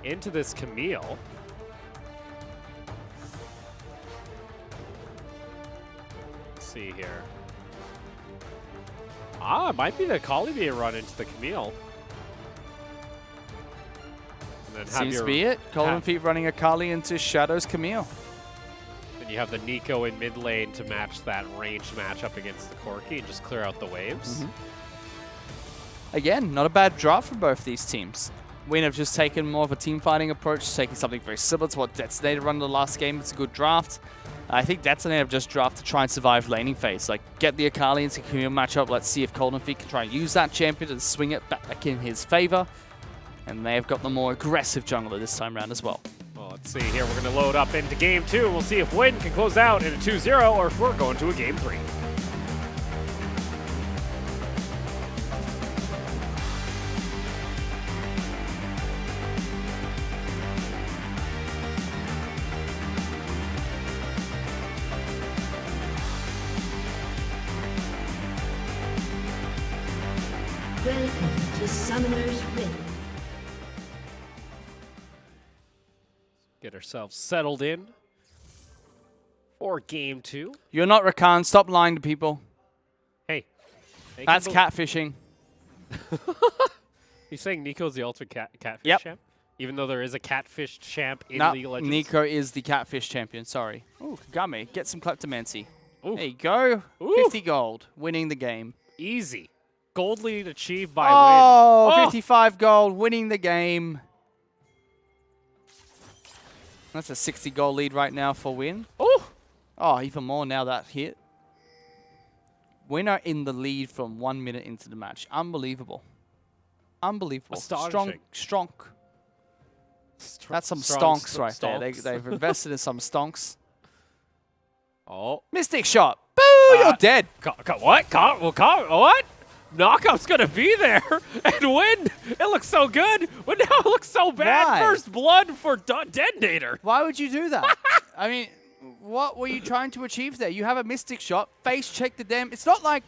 into this Camille. Let's see here. Ah, it might be the Akali being run into the Camille. And then have Seems to be it. Golden Feet running Akali into Shadow's Camille. Then you have the Nico in mid lane to match that ranged matchup against the Corki and just clear out the waves. Again, not a bad draft for both these teams. Win have just taken more of a team fighting approach, taking something very similar to what Detonator run the last game. It's a good draft. I think Detonator have just drafted to try and survive laning phase. Like, get the Akali into Camille matchup. Let's see if Golden Feet can try and use that champion to swing it back in his favor. And they have got the more aggressive jungler this time around as well. Well, let's see here. We're going to load up into Game 2. We'll see if Win can close out in a 2-0 or if we're going to a Game 3. Welcome to Summoner's Rift. Get ourselves settled in for game 2. You're not Rakan. Stop lying to people. Hey. they can That's bel- catfishing. You saying Nico's the ultimate catfish Yep. champ? Even though there is a catfish champ in No, League of Legends? Nico is the catfish champion. Sorry. Ooh, Kagame, get some kleptomancy. Ooh. There you go. Ooh. 50 gold, winning the game. Easy. Gold lead achieved by Oh, Win. 55 gold, winning the game. That's a 60 goal lead right now for Win. Oh! Oh, even more now that hit. Win are in the lead from 1 minute into the match. Unbelievable. Unbelievable. Astonishing. Strong. That's some Strong stonks right there. stonks. They've invested in some stonks. Oh. Mystic shot. Boo, you're dead. What? What? Knockup's going to be there. And Win. It looks so good. But now it looks so bad. Why? First blood for Detonator. Why would you do that? I mean, what were you trying to achieve there? You have a Mystic shot. Face check the damn. It's not like...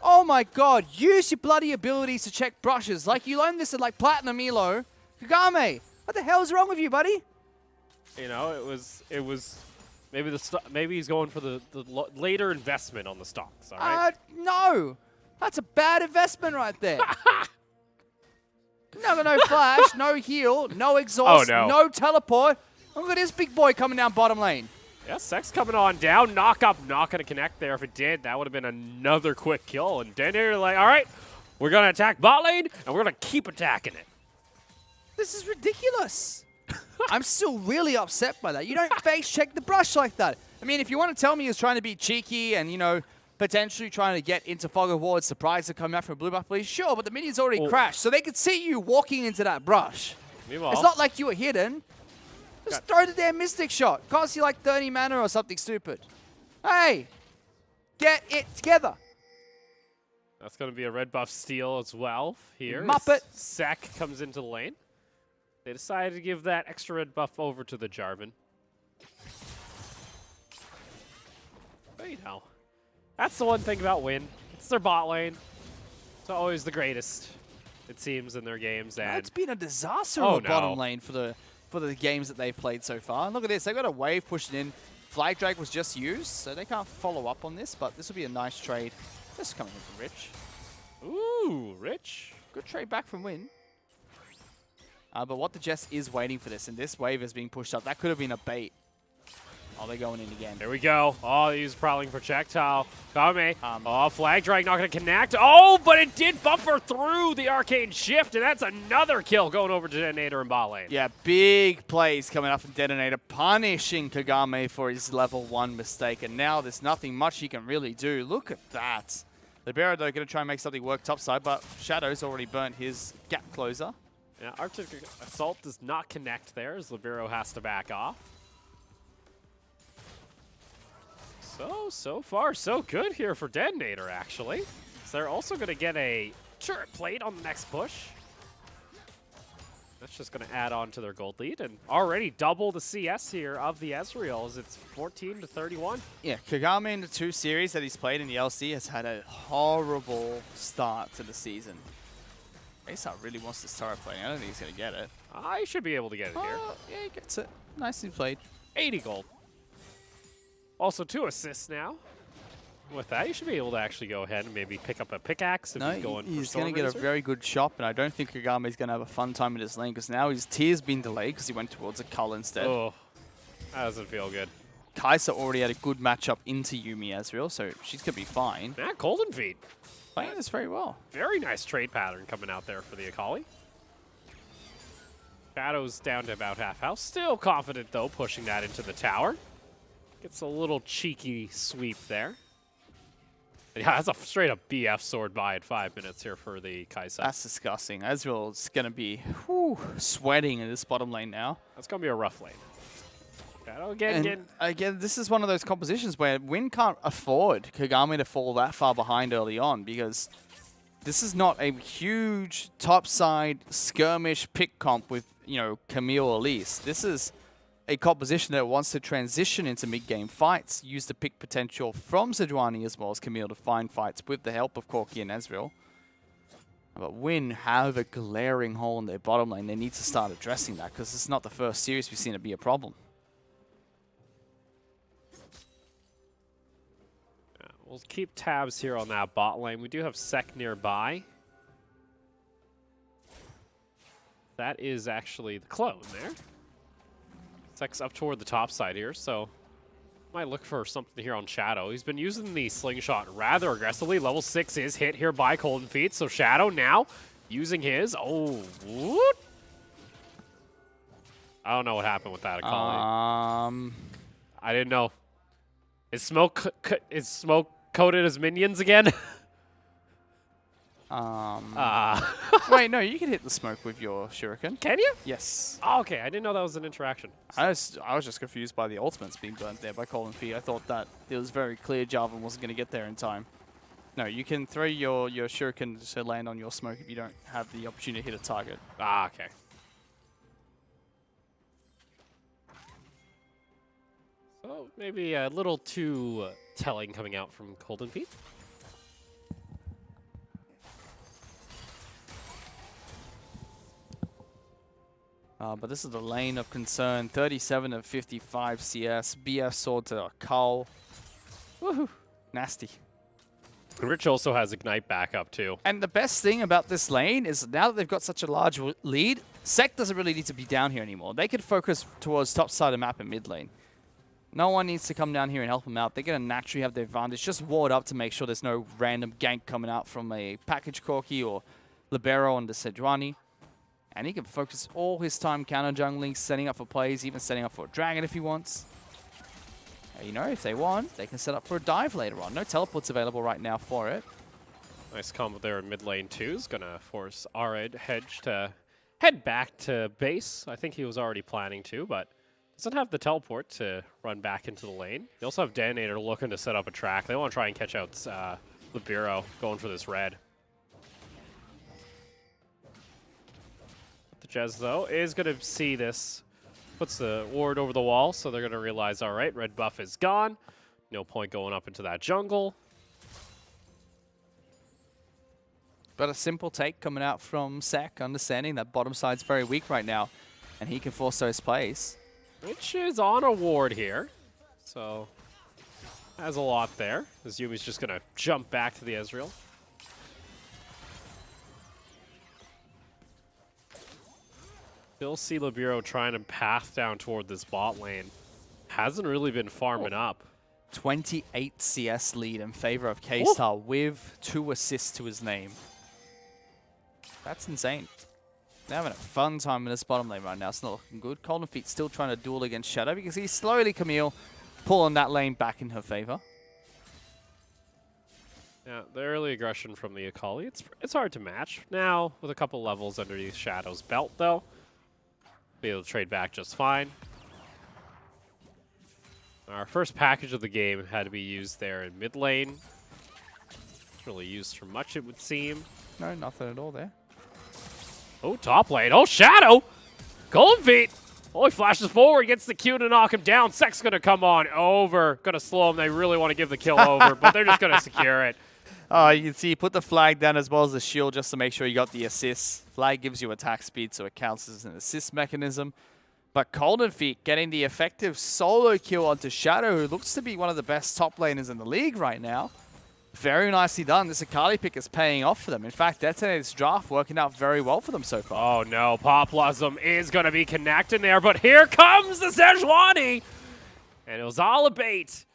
Oh my god. Use your bloody abilities to check brushes. Like you learned this at like Platinum Elo. Kagame, what the hell is wrong with you, buddy? You know, it was maybe he's going for the later investment on the stocks, all right? No. That's a bad investment right there. No flash, no heal, no exhaust, Oh, no. no teleport. Look at this big boy coming down bottom lane. Yeah, Sex coming on down. Knockup not going to connect there. If it did, that would have been another quick kill. And Detonator like, all right, we're going to attack bot lane, and we're going to keep attacking it. This is ridiculous. I'm still really upset by that. You don't face check the brush like that. I mean, if you want to tell me he's trying to be cheeky and, you know, potentially trying to get into Fog of War, surprise to come out from blue buff, please, sure, but the minion's already crashed, so they could see you walking into that brush. Meanwhile, It's not like you were hidden. Just throw the damn Mystic shot. Costs you like 30 mana or something stupid. Hey, get it together. that's going to be a red buff steal as well here. Muppet. Sek comes into the lane. They decided to give that extra red buff over to the Jarvan. But you know, that's the one thing about Win. It's their bot lane. It's always the greatest, it seems, in their games. And It's been a disaster Oh, on the bottom no. lane for the games that they've played so far. And look at this, they've got a wave pushing in. Flag Drag was just used, so they can't follow up on this, but this will be a nice trade. This is coming in from Rich. ooh, Rich. Good trade back from Win. But what the Jess is waiting for this, and this wave is being pushed up. That could have been a bait. Oh, they're going in again. There we go. Oh, he's prowling projectile. Kame. Um, Oh, Flag Drag not going to connect. Oh, but it did buffer through the Arcane Shift, and that's another kill going over to Detonator and bot lane. Yeah, big plays coming up from Detonator, punishing Kagame for his level 1 mistake. And now there's nothing much he can really do. Look at that. Libero, though, going to try and make something work topside, but Shadow's already burnt his gap closer. Yeah, Arctic Assault does not connect there as Libero has to back off. So far, so good here for Detonator, actually. So they're also going to get a turret plate on the next push. That's just going to add on to their gold lead and already double the CS here of the Ezreal as it's 14 to 31. Yeah, Kagame in the 2 series that he's played in the LC has had a horrible start to the season. Aesop really wants this turret plate. I don't think he's going to get it. I should be able to get it here. Yeah, he gets it. Nicely played. 80 gold. Also 2 assists now. With that, you should be able to actually go ahead and maybe pick up a pickaxe if No, he's going for he's going to get a Stormrazor. very good shot, and I don't think Kagame's going to have a fun time in his lane because now his tier's been delayed because he went towards a Cull instead. Oh, that doesn't feel good. Kaisa already had a good matchup into Yuumi Ezreal, so she's going to be fine. Matt Golden Feet. Playing this very well. Very nice trade pattern coming out there for the Akali. Shadow's down to about half health. Still confident, though, pushing that into the tower. Gets a little cheeky sweep there. Yeah, that's a straight-up BF sword buy at 5 minutes here for the Kaisa. That's disgusting. Ezreal's going to be sweating in this bottom lane now. That's going to be a rough lane. Shadow And again, this is one of those compositions where Win can't afford Kagame to fall that far behind early on because this is not a huge topside skirmish pick comp with, you know, Camille Elise. This is a composition that wants to transition into mid-game fights, use the pick potential from Sejuani as well as Camille to find fights with the help of Corki and Ezreal. But Win have a glaring hole in their bottom lane. They need to start addressing that because it's not the first series we've seen it be a problem. We'll keep tabs here on that bot lane. We do have Sec nearby. That is actually the clone there. Sec's up toward the top side here, so might look for something here on Shadow. He's been using the slingshot rather aggressively. Level 6 is hit here by Golden Feet, so Shadow now using his. Oh, whoop. I don't know what happened with that, Akali. I didn't know. Is smoke coated as minions again? Wait, no, you can hit the smoke with your shuriken. Can you? Yes. Oh, okay, I didn't know that was an interaction. I was just confused by the ultimates being burnt there by Golden Feet. I thought that it was very clear Jarvan wasn't going to get there in time. No, you can throw your shuriken to land on your smoke if you don't have the opportunity to hit a target. Ah, okay. So maybe a little too telling coming out from Golden Feet. But this is the lane of concern. 37 of 55 CS. BF sword to Cull. Woohoo. Nasty. Rich also has Ignite backup too. And the best thing about this lane is now that they've got such a large lead, Sec doesn't really need to be down here anymore. They could focus towards top side of the map and mid lane. No one needs to come down here and help them out. They're going to naturally have the advantage. Just ward up to make sure there's no random gank coming out from a package Corki or Libero on the Sejuani. And he can focus all his time counter jungling, setting up for plays, even setting up for a dragon if he wants. And you know, if they want, they can set up for a dive later on. No teleports available right now for it. Nice combo there in mid lane too. Is going to force Hedge to head back to base. I think he was already planning to, but doesn't have the teleport to run back into the lane. They also have Detonator looking to set up a track. They want to try and catch out Libero going for this red. The Jez, though, is going to see this. Puts the ward over the wall, so they're going to realize, all right, red buff is gone. No point going up into that jungle. But a simple take coming out from Sec, understanding that bottom side's very weak right now, and he can force those plays. Which is on a ward here, so has a lot there. As Yumi's just going to jump back to the Ezreal. Still see Libero trying to path down toward this bot lane. Hasn't really been farming up. 28 CS lead in favor of K-Star with 2 assists to his name. That's insane. They're having a fun time in this bottom lane right now. It's not looking good. Golden Feet still trying to duel against Shadow because he's slowly, Camille, pulling that lane back in her favor. Yeah, the early aggression from the Akali, it's hard to match. Now, with a couple levels underneath Shadow's belt, though, be able to trade back just fine. Our first package of the game had to be used there in mid lane. It's really used for much, it would seem. No, nothing at all there. Oh, top lane. Oh, Shadow! Golden Feet! Oh, he flashes forward, gets the Q to knock him down. Sec's going to come on over. Going to slow him. They really want to give the kill over, but they're just going to secure it. You can see he put the flag down as well as the shield just to make sure you got the assist. Flag gives you attack speed, so it counts as an assist mechanism. But Golden Feet getting the effective solo kill onto Shadow, who looks to be one of the best top laners in the league right now. Very nicely done. This Akali pick is paying off for them. In fact, Detonator's draft working out very well for them so far. Oh no, Poplasm is going to be connecting there, but here comes the Sejuani! And it was all a bait.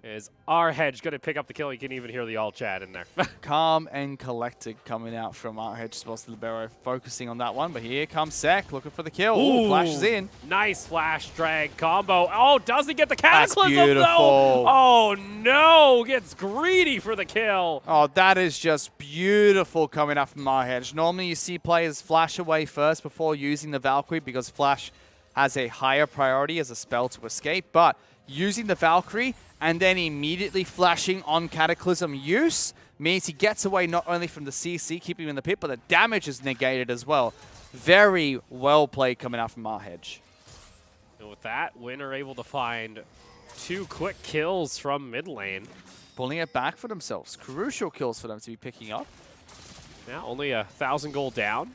Is our Hedge going to pick up the kill? You can even hear the all chat in there. Calm and collected coming out from our Hedge supposed to Libero, focusing on that one. But here comes Sec looking for the kill. Ooh, flashes in. Nice flash drag combo. Oh, doesn't get the Cataclysm That's beautiful. though. Oh no, gets greedy for the kill. Oh, that is just beautiful coming out from our Hedge. Normally you see players flash away first before using the Valkyrie because flash has a higher priority as a spell to escape. But using the Valkyrie and then immediately flashing on Cataclysm use means he gets away not only from the CC, keeping him in the pit, but the damage is negated as well. Very well played coming out from our Hedge. And with that, Win are able to find 2 quick kills from mid lane. Pulling it back for themselves. Crucial kills for them to be picking up. Now only 1,000 gold down.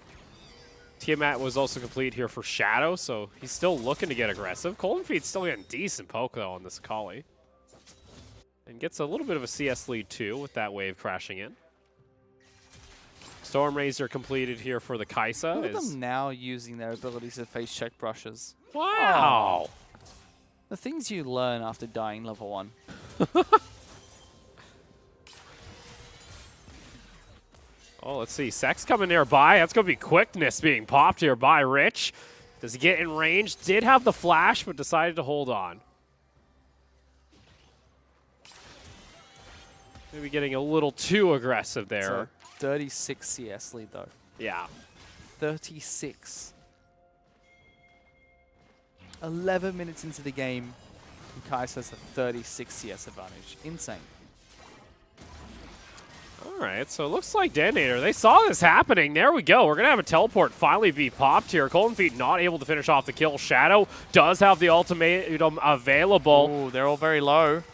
Tiamat was also complete here for Shadow, so he's still looking to get aggressive. Coldenfeet's still getting decent poke, though, on this Akali. And gets a little bit of a CS lead, too, with that wave crashing in. Storm Razor completed here for the Kaisa. Look at them now using their abilities to face check brushes. Wow! The things you learn after dying level 1. Oh, let's see. Sex coming nearby. That's going to be quickness being popped here by Rich. Does he get in range? Did have the flash, but decided to hold on. Maybe getting a little too aggressive there. It's a 36 CS lead, though. Yeah. 36. 11 minutes into the game, and Kais has a 36 CS advantage. Insane. All right, so it looks like Detonator, they saw this happening. There we go. We're going to have a teleport finally be popped here. Coldenfeet not able to finish off the kill. Shadow does have the ultimatum available. Ooh, they're all very low.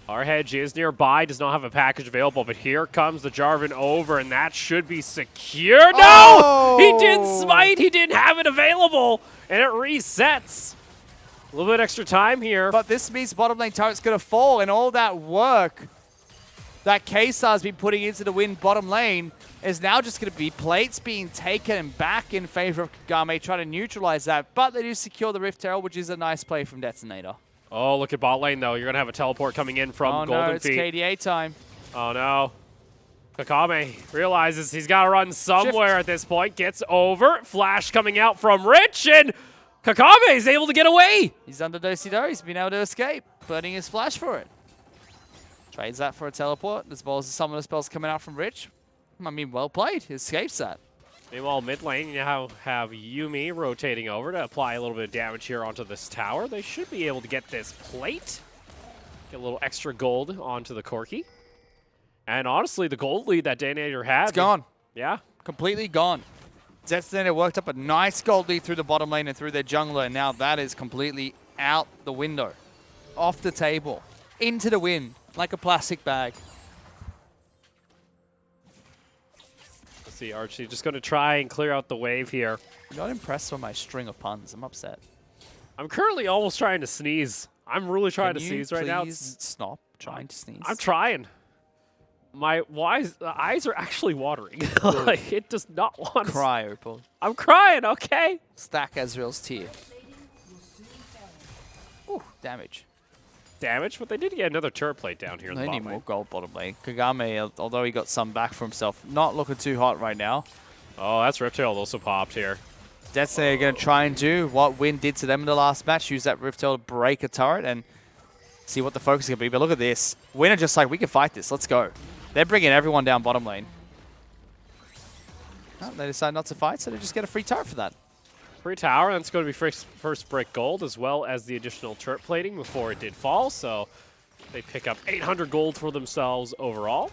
Our hedge is nearby, does not have a package available, but here comes the Jarvan over, and that should be secure. No! Oh! He did smite, he didn't have it available, and it resets. A little bit extra time here. But this means bottom lane turret's going to fall, and all that work that Kesar's been putting into the win bottom lane is now just going to be plates being taken back in favor of Kagame, trying to neutralize that. But they do secure the Rift Herald, which is a nice play from Detonator. Oh, look at bot lane, though. You're going to have a teleport coming in from Golden no, it's Feet. KDA time. Oh, no. Kagame realizes he's got to run somewhere Shift. at this point. Gets over. Flash coming out from Rich, and Kagame is able to get away. He's under do-si-do. He's been able to escape, burning his flash for it. Trades that for a teleport, as well as the summoner spells coming out from Rich. I mean, well played. He escapes that. Meanwhile, mid lane, you now have Yuumi rotating over to apply a little bit of damage here onto this tower. They should be able to get this plate. Get a little extra gold onto the Corki. And honestly, the gold lead that Detonator had. It's gone. Yeah. Completely gone. Detonator worked up a nice gold lead through the bottom lane and through their jungler, and now that is completely out the window. Off the table. Into the wind. Like a plastic bag. Let's see, Archie just going to try and clear out the wave here. I'm not impressed with my string of puns. I'm upset. I'm currently almost trying to sneeze. I'm really trying to Can you sneeze right now. please stop trying to sneeze? I'm trying. My eyes are actually watering. Like, it does not want to. Cry, Opal. I'm crying, okay? Stack Ezreal's tear. Ooh, damage. Damage, but they did get another turret plate down here in They the need bottom more lane. gold bottom lane. Kagame, although he got some back for himself, not looking too hot right now. Oh, that's Rift Herald also popped here. Detonator going to try and do what Win did to them in the last match, use that Rift Herald to break a turret and see what the focus is going to be. But look at this. Win are just like, we can fight this. Let's go. They're bringing everyone down bottom lane. Oh, they decide not to fight, so they just get a free turret for that. Free tower, that's going to be first brick gold, as well as the additional turret plating before it did fall. So they pick up 800 gold for themselves overall.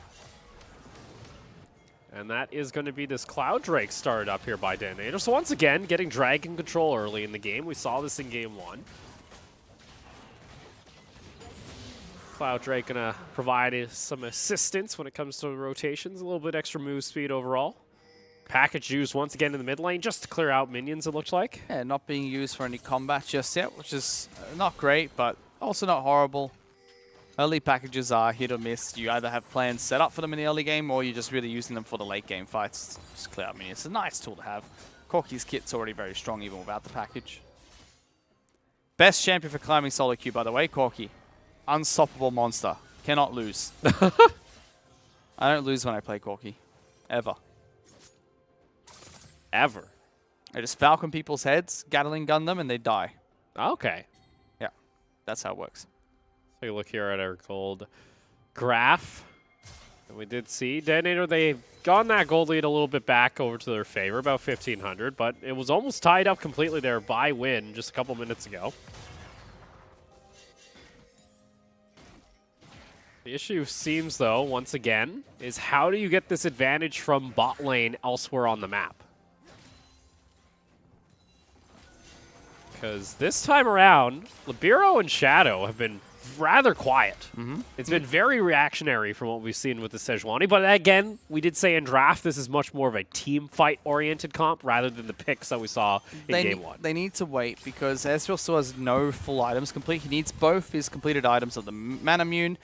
And that is going to be this Cloud Drake started up here by Detonator. So once again, getting Dragon control early in the game. We saw this in game 1. Cloud Drake going to provide some assistance when it comes to rotations, a little bit extra move speed overall. Package used once again in the mid lane just to clear out minions, it looks like. Yeah, not being used for any combat just yet, which is not great, but also not horrible. Early packages are hit or miss. You either have plans set up for them in the early game, or you're just really using them for the late game fights. Just clear out minions. It's a nice tool to have. Corki's kit's already very strong even without the package. Best champion for climbing solo queue, by the way, Corki. Unstoppable monster. Cannot lose. I don't lose when I play Corki. Ever. Ever. I just falcon people's heads, Gatling gun them, and they die. Okay. Yeah, that's how it works. Take a look here at our gold graph. And we did see Detonator, they've gone that gold lead a little bit back over to their favor, about 1,500, but it was almost tied up completely there by Win just a couple minutes ago. The issue seems, though, once again, is how do you get this advantage from bot lane elsewhere on the map? Because this time around, Libero and Shadow have been rather quiet. It's been very reactionary from what we've seen with the Sejuani. But again, we did say in draft, this is much more of a team fight-oriented comp rather than the picks that we saw in Game 1. They need to wait because Ezreal still has no full items complete. He needs both his completed items of the Manamune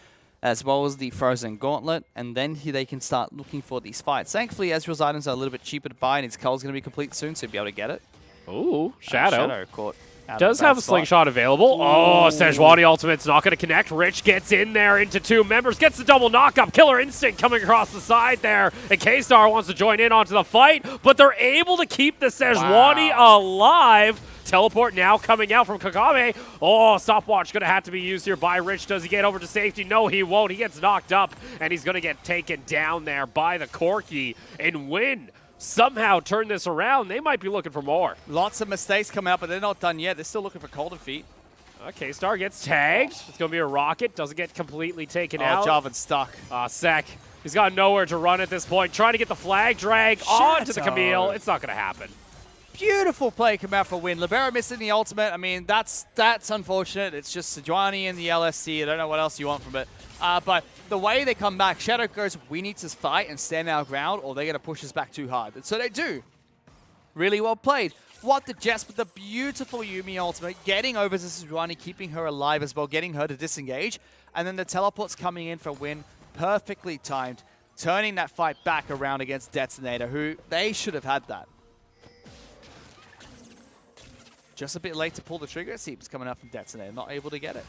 as well as the Frozen Gauntlet, and then they can start looking for these fights. Thankfully, Ezreal's items are a little bit cheaper to buy, and his cull's going to be complete soon, so he'll be able to get it. Ooh, Shadow. Shadow caught. Does have a slingshot available. Ooh. Oh, Sejuani ultimate's not going to connect. Rich gets in there into 2 members, gets the double knockup. Killer Instinct coming across the side there. And K-Star wants to join in onto the fight, but they're able to keep the Sejuani alive. Teleport now coming out from Kagame. Oh, stopwatch going to have to be used here by Rich. Does he get over to safety? No, he won't. He gets knocked up, and he's going to get taken down there by the Corki and win. Somehow turn this around. They might be looking for more. Lots of mistakes coming up, but they're not done yet. They're still looking for Golden Feet. K-Star gets tagged. It's going to be a rocket. Doesn't get completely taken out. Jarvan's stuck. Sek. He's got nowhere to run at this point. Trying to get the flag drag onto the Camille. It's not going to happen. Beautiful play come out for win. Libero missing the ultimate. I mean, that's unfortunate. It's just Sejuani and the LST. I don't know what else you want from it. But the way they come back, Shadow goes, we need to fight and stand our ground or they're going to push us back too hard. And so they do. Really well played. What the Jess with the beautiful Yuumi ultimate, getting over to Sejuani, keeping her alive as well, getting her to disengage. And then the teleports coming in for win, perfectly timed, turning that fight back around against Detonator, who they should have had that. Just a bit late to pull the trigger, it seems, coming out from Detonator, not able to get it.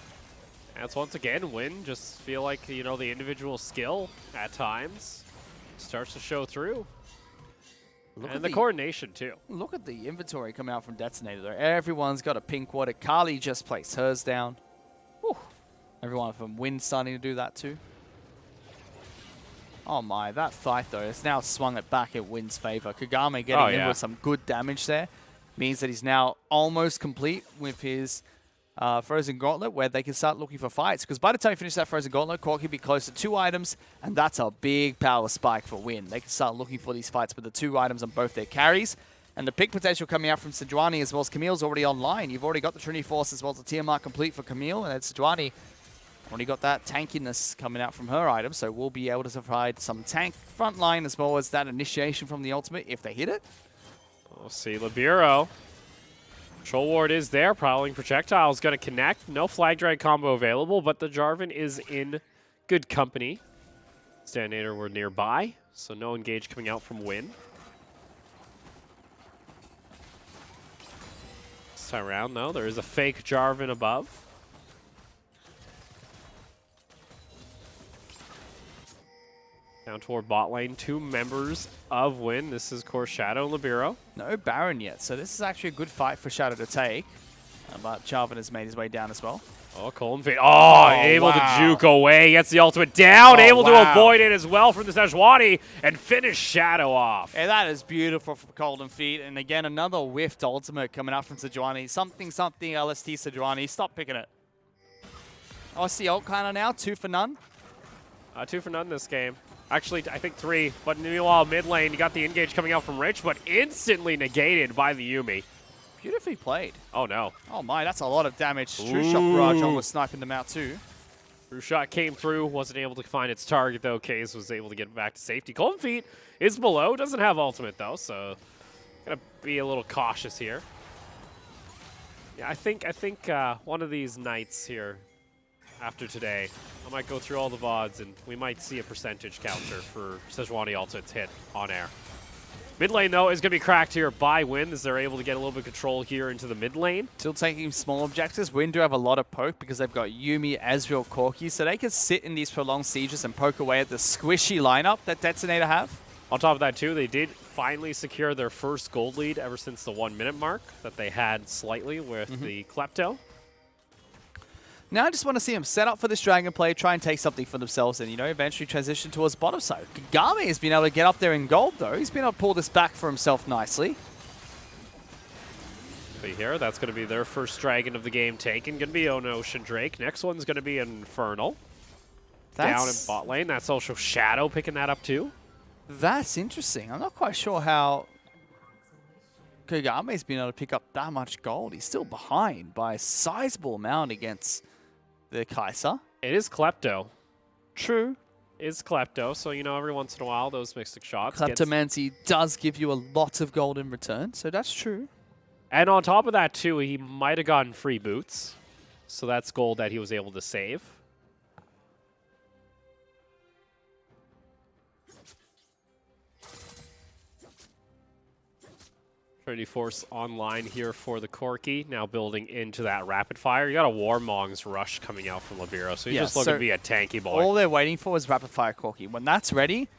That's once again, Win just feel like, you know, the individual skill at times starts to show through. And the coordination, too. Look at the inventory coming out from Detonator, though. Everyone's got a pink water. Kali just placed hers down. Whew. Everyone from Win starting to do that, too. Oh, my. That fight, though, has now swung it back in Win's favor. Kagame getting in with some good damage there. Means that he's now almost complete with his Frozen Gauntlet, where they can start looking for fights. Because by the time you finish that Frozen Gauntlet, Cork will be close to 2 items, and that's a big power spike for Win. They can start looking for these fights with the 2 items on both their carries. And the pick potential coming out from Sejuani as well as Camille's already online. You've already got the Trinity Force as well as the Tiamat complete for Camille, and then Sejuani already got that tankiness coming out from her item, so we'll be able to provide some tank frontline as well as that initiation from the ultimate if they hit it. We'll see Libero. Control Ward is there. Prowling Projectile is going to connect. No flag drag combo available, but the Jarvan is in good company. Stanator were nearby, so no engage coming out from Win. This time around, though, there is a fake Jarvan above. Down toward bot lane, 2 members of Win. This is, of course, Shadow and Libero. No Baron yet, so this is actually a good fight for Shadow to take. But Jarvan has made his way down as well. Oh, Colin Fade. Oh, able to juke away. Gets the ultimate down. Able to avoid it as well from the Sejuani and finish Shadow off. And that is beautiful from Golden Feet. And again, another whiffed ultimate coming out from Sejuani. Something, LST Sejuani. Stop picking it. Oh, it's the ult kind of now. 2 for none. 2 for none this game. Actually, I think 3. But meanwhile, mid lane, you got the engage coming out from Rich, but instantly negated by the Yuumi. Beautifully played. Oh, no. Oh, my. That's a lot of damage. True Shot Barrage almost sniping them out, too. True Shot came through. Wasn't able to find its target, though. Kaze was able to get back to safety. Golden Feet is below. Doesn't have ultimate, though, so got to be a little cautious here. Yeah, I think one of these nights here after today, I might go through all the VODs and we might see a percentage counter for Sejuani ultimates hit on air. Mid lane, though, is going to be cracked here by Win as they're able to get a little bit of control here into the mid lane. Still taking small objectives. Win do have a lot of poke because they've got Yuumi, Ezreal, Corki, so they can sit in these prolonged sieges and poke away at the squishy lineup that Detonator have. On top of that, too, they did finally secure their first gold lead ever since the 1 minute mark that they had slightly with the Klepto. Now I just want to see them set up for this Dragon play, try and take something for themselves, and, you know, eventually transition towards bottom side. Kagame has been able to get up there in gold, though. He's been able to pull this back for himself nicely. See here, that's going to be their first Dragon of the game taken. Going to be an Ocean Drake. Next one's going to be an Infernal. Down in bot lane. That's also Shadow picking that up, too. That's interesting. I'm not quite sure how Kagame's been able to pick up that much gold. He's still behind by a sizable amount against the Kai'Sa. It is Klepto. True. Is Klepto, so you know every once in a while those Mystic shots. gets- Kleptomancy does give you a lot of gold in return, so that's true. And on top of that too, he might have gotten free boots. So that's gold that he was able to save. Trinity Force online here for the Corki, now building into that rapid fire. You got a Warmong's rush coming out from Libero, so he's Yeah, just looking so to be a tanky boy. All they're waiting for is rapid fire Corki. When that's ready,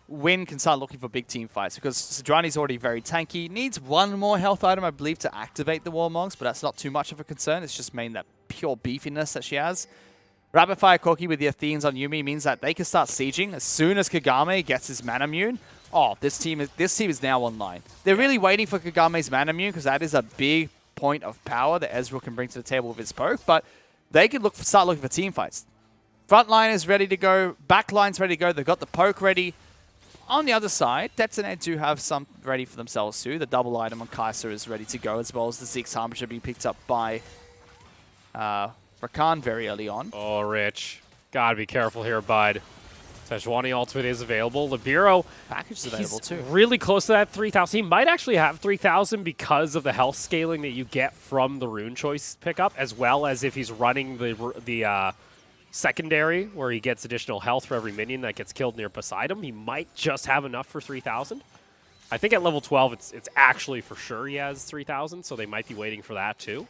Win can start looking for big team fights because Sedrani's already very tanky. Needs one more health item, I believe, to activate the Warmongs, but that's not too much of a concern. It's just mainly that pure beefiness that she has. Rapid fire Corki with the Athenes on Yuumi means that they can start sieging as soon as Kagame gets his Manamune. Oh, this team is now online. They're really waiting for Kagame's Manamune because that is a big point of power that Ezreal can bring to the table with his poke, but they can start looking for team fights. Front line is ready to go. Back line's ready to go. They've got the poke ready. On the other side, Detonator do have some ready for themselves too. The double item on Kai'Sa is ready to go, as well as the Ziggs Harbinger being picked up by Rakan very early on. Oh, Rich. Gotta be careful here, bud. Sejuani ultimate is available. Libero, Package is available he's too. really close to that 3,000. He might actually have 3,000 because of the health scaling that you get from the rune choice pickup, as well as if he's running the secondary where he gets additional health for every minion that gets killed near beside him. He might just have enough for 3,000. I think at level 12, it's actually for sure he has 3,000, so they might be waiting for that too.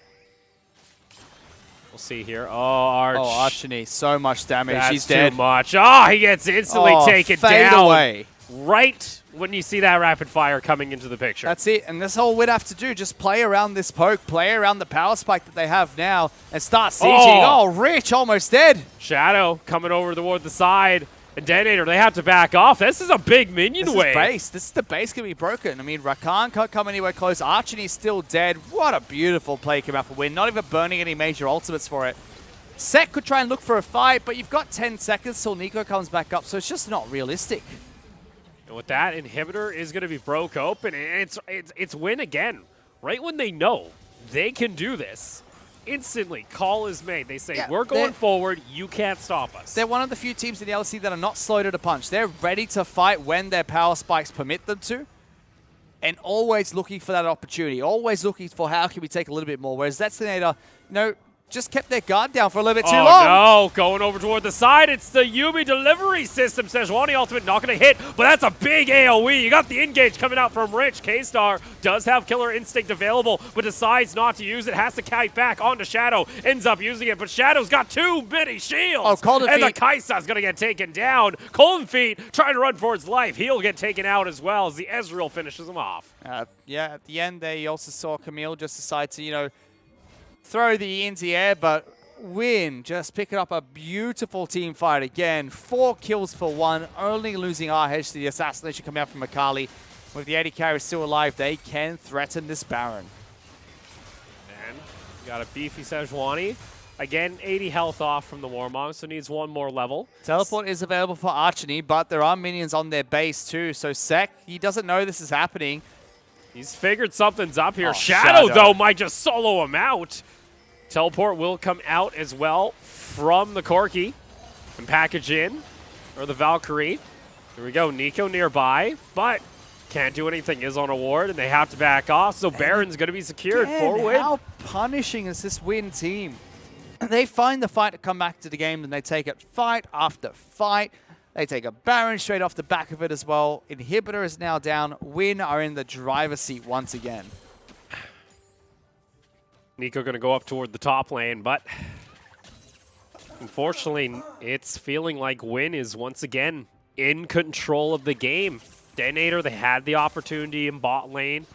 We'll see here. Oh, Arch. Oh, Archony, so much damage. That's He's dead. too much. Oh, he gets instantly taken fade down. away. Right when you see that rapid fire coming into the picture. That's it, and that's all we'd have to do. Just play around this poke, play around the power spike that they have now, and start sieging. Oh, Rich, almost dead. Shadow coming over toward the side. And Detonator, they have to back off. This is a big minion This wave. is base. This is the base going to be broken. I mean, Rakan can't come anywhere close. Archony's still dead. What a beautiful play came out for Win. Not even burning any major ultimates for it. Sek could try and look for a fight, but you've got 10 seconds till Nico comes back up, so it's just not realistic. And with that, inhibitor is going to be broke open, and it's Win again. Right when they know they can do this, instantly call is made. They say, Yeah, we're going forward, you can't stop us. They're one of the few teams in the LST that are not slow to the punch. They're ready to fight when their power spikes permit them to, and always looking for that opportunity, always looking for how can we take a little bit more, whereas Detonator, just kept their guard down for a little bit too long. Oh, no. Going over toward the side. It's the Yuumi delivery system. Sejuani ultimate not going to hit, but that's a big AoE. You got the engage coming out from Rich. K-Star does have Killer Instinct available, but decides not to use it. Has to kite back onto Shadow. Ends up using it, but Shadow's got too many shields. Oh, Cold and the Feet. Kai'Sa's going to get taken down. Golden Feet trying to run for his life. He'll get taken out as well as the Ezreal finishes him off. Yeah, at the end there, you also saw Camille just decide to, throw the into the air, but Win just picking up a beautiful team fight again. 4 kills for 1, only losing RH to the assassination coming out from Akali. With the 80 carry still alive, they can threaten this Baron. And you got a beefy Sejuani. Again, 80 health off from the Warmong, so needs one more level. Teleport is available for Archony, but there are minions on their base too. So Sek, he doesn't know this is happening. He's figured something's up here. Oh, Shadow, though, might just solo him out. Teleport will come out as well from the Corki and package in, or the Valkyrie. Here we go, Nico nearby, but can't do anything. Is on a ward, and they have to back off, so Baron's going to be secured for Win. How punishing is this Win team? They find the fight to come back to the game, and they take it fight after fight. They take a Baron straight off the back of it as well. Inhibitor is now down. Win are in the driver's seat once again. Nico going to go up toward the top lane, but unfortunately, it's feeling like Win is once again in control of the game. Detonator, they had the opportunity in bot lane.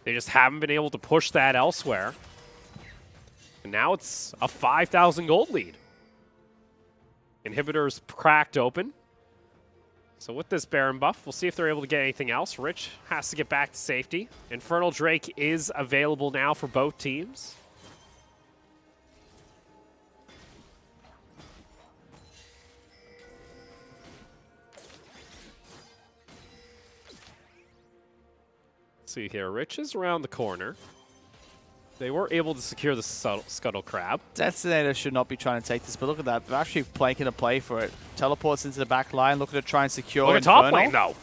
They just haven't been able to push that elsewhere. And now it's a 5,000 gold lead. Inhibitor's cracked open. So with this Baron buff, we'll see if they're able to get anything else. Rich has to get back to safety. Infernal Drake is available now for both teams. See here, Rich is around the corner. They were able to secure the Scuttle Crab. Detonator should not be trying to take this, but look at that. They're actually making a play for it. Teleports into the back line, looking to try and secure Look at Infernal. top lane, though.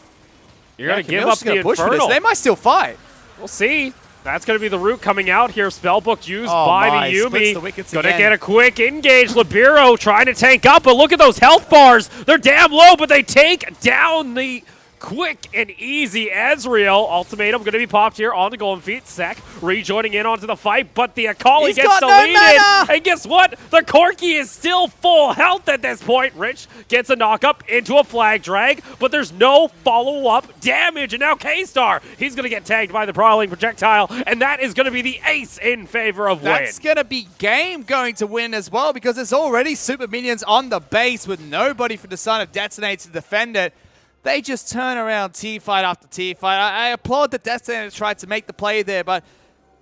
You're Yeah, going to give Camille's up gonna the push for this. Infernal. They might still fight. We'll see. That's going to be the route coming out here. Spellbook used Oh by my, the splits the Yuumi. wickets Going to again. get a quick engage. Libero trying to tank up, but look at those health bars. They're damn low, but they take down the quick and easy Ezreal. Ultimatum going to be popped here on the Golden Feet. Sek rejoining in onto the fight, but the Akali He's gets got no deleted. mana! And guess what? The Corki is still full health at this point. Rich gets a knock up into a flag drag, but there's no follow-up damage. And now K-Star, he's going to get tagged by the Prowling Projectile, and that is going to be the ace in favor of Win. That's going to be game going to win as well because there's already super minions on the base with nobody from the side of Detonator to defend it. They just turn around teamfight after teamfight. I applaud the Detonator tried to make the play there, but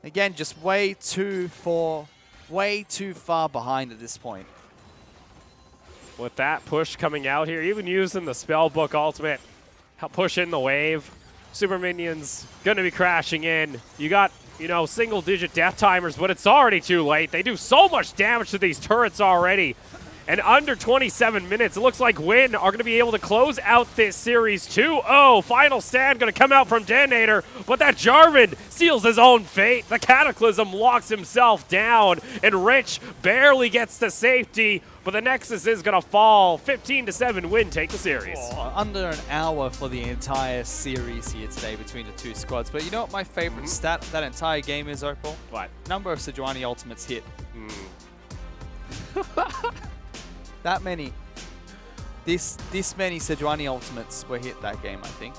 again, just way too far behind at this point. With that push coming out here, even using the Spellbook ultimate, push in the wave. Super minions going to be crashing in. You got, you know, single-digit death timers, but it's already too late. They do so much damage to these turrets already. And under 27 minutes, it looks like Win are going to be able to close out this series 2-0. Final stand going to come out from Detonator, but that Jarvan seals his own fate. The Cataclysm locks himself down, and Rich barely gets to safety, but the Nexus is going to fall. 15-7 Win take the series. Under an hour for the entire series here today between the two squads. But you know what my favorite stat of that entire game is, Opal? What? Number of Sejuani ultimates hit. That many. This many Sejuani ultimates were hit that game, I think.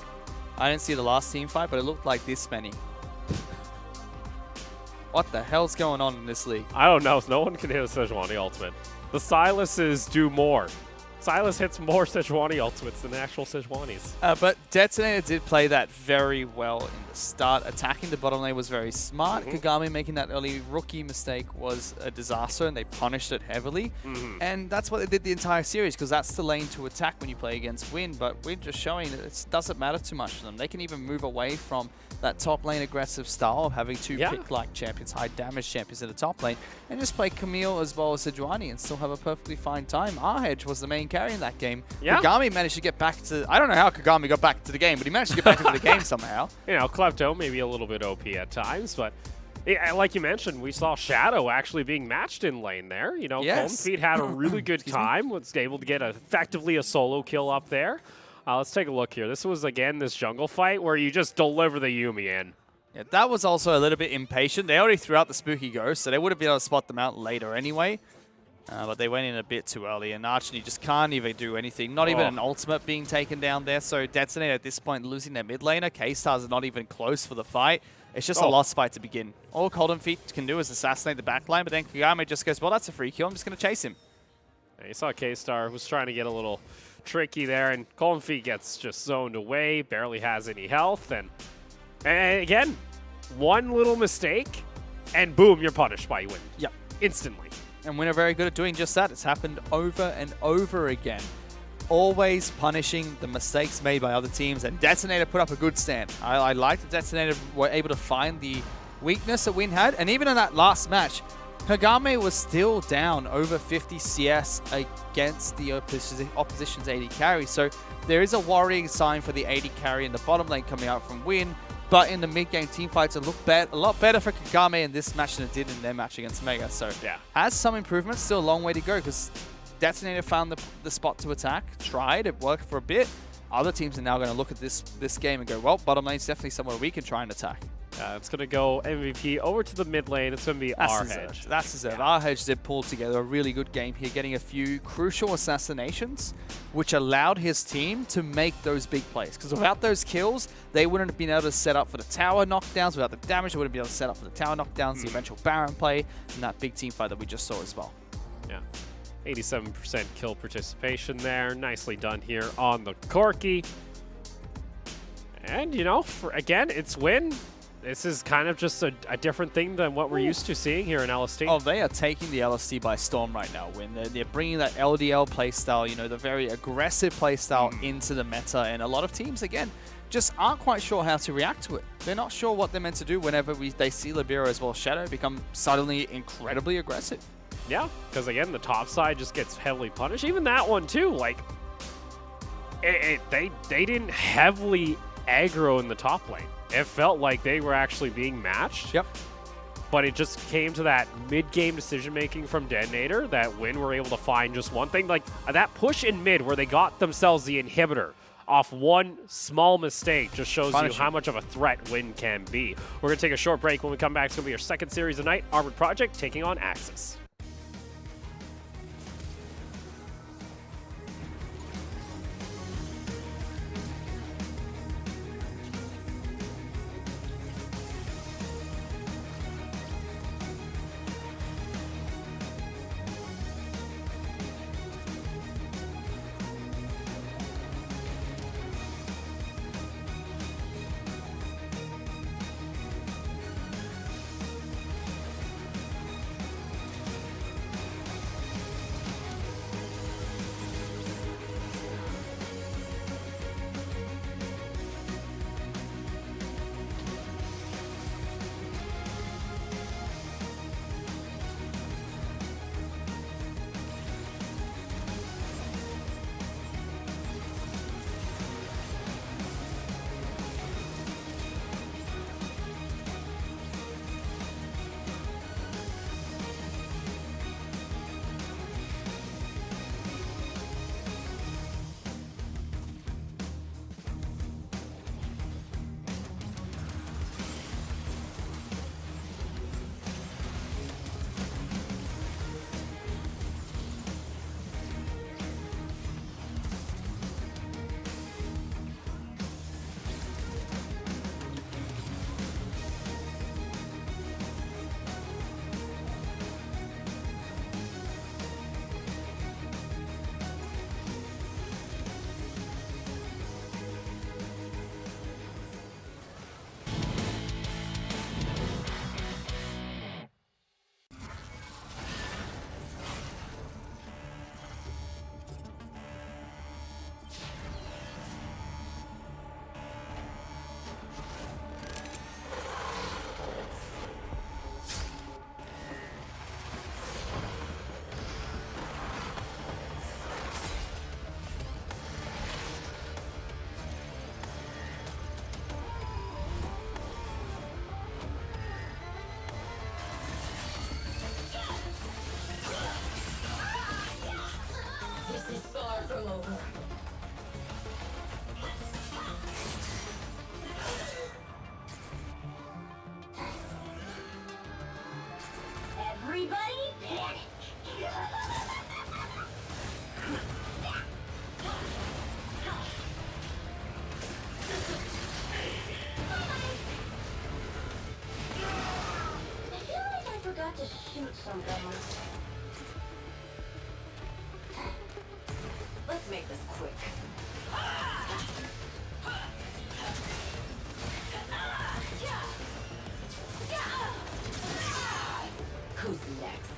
I didn't see the last team fight, but it looked like this many. What the hell's going on in this league? I don't know. No one can hit a Sejuani ultimate. The Silases do more. Silas hits more Sejuani ultimates than actual Sejuanis. But Detonator did play that very well in the start. Attacking the bottom lane was very smart. Kagami making that early rookie mistake was a disaster, and they punished it heavily. And that's what they did the entire series, because that's the lane to attack when you play against Win. But Win just showing that it doesn't matter too much to them. They can even move away from that top lane aggressive style of having two pick-like champions, high damage champions in the top lane, and just play Camille as well as Sejuani and still have a perfectly fine time. Arhedge was the main carry in that game. Kagami managed to get back to... I don't know how Kagami got back to the game, but he managed to get back into the game somehow. You know, Klepto maybe a little bit OP at times, but like you mentioned, we saw Shadow actually being matched in lane there. You know, Golden Feet had a really good time, was able to get effectively a solo kill up there. Let's take a look here. This was, again, this jungle fight where you just deliver the Yuumi in. Yeah, that was also a little bit impatient. They already threw out the Spooky Ghost, so they would have been able to spot them out later anyway. But they went in a bit too early, and Archie just can't even do anything. Not even an ultimate being taken down there. So Detonator at this point losing their mid laner. K-Stars are not even close for the fight. It's just a lost fight to begin. All Golden Feet can do is assassinate the backline, but then Kagami just goes, well, that's a free kill. I'm just going to chase him. You saw K-Star was trying to get a little tricky there, and Golden Feet gets just zoned away, barely has any health, and again, one little mistake, and boom, you're punished by Win. Yep. Instantly. And Win are very good at doing just that. It's happened over and over again. Always punishing the mistakes made by other teams, and Detonator put up a good stand. I like that Detonator were able to find the weakness that Win had, and even in that last match, Kagame was still down over 50 CS against the opposition's AD carry. So there is a worrying sign for the AD carry in the bottom lane coming out from Win. But in the mid-game teamfights, it looked a lot better for Kagame in this match than it did in their match against Mega. So has some improvements, still a long way to go, because Detonator found the spot to attack, tried, it worked for a bit. Other teams are now going to look at this game and go, well, bottom lane's definitely somewhere we can try and attack. It's going to go MVP over to the mid lane. It's going to be Arhedge. That's deserved. Arhedge did pull together a really good game here, getting a few crucial assassinations, which allowed his team to make those big plays. Because without those kills, they wouldn't have been able to set up for the tower knockdowns. Without the damage, they wouldn't be able to set up for the tower knockdowns, the eventual Baron play, and that big team fight that we just saw as well. Yeah. 87% kill participation there. Nicely done here on the Corki. And, you know, again, it's Win. This is kind of just a different thing than what we're used to seeing here in LST. Oh, they are taking the LST by storm right now, Win. They're bringing that LDL playstyle, you know, the very aggressive playstyle into the meta. And a lot of teams, again, just aren't quite sure how to react to it. They're not sure what they're meant to do whenever they see Libero as well as Shadow become suddenly incredibly aggressive. Yeah, because again, the top side just gets heavily punished. Even that one too, like, they didn't heavily aggro in the top lane. It felt like they were actually being matched. Yep. But it just came to that mid-game decision-making from Detonator that Win were able to find just one thing. Like, that push in mid where they got themselves the inhibitor off one small mistake just shows you how much of a threat Win can be. We're going to take a short break. When we come back, it's going to be our second series of the night, Armored Project taking on Axis. To shoot something. Let's make this quick. Who's next?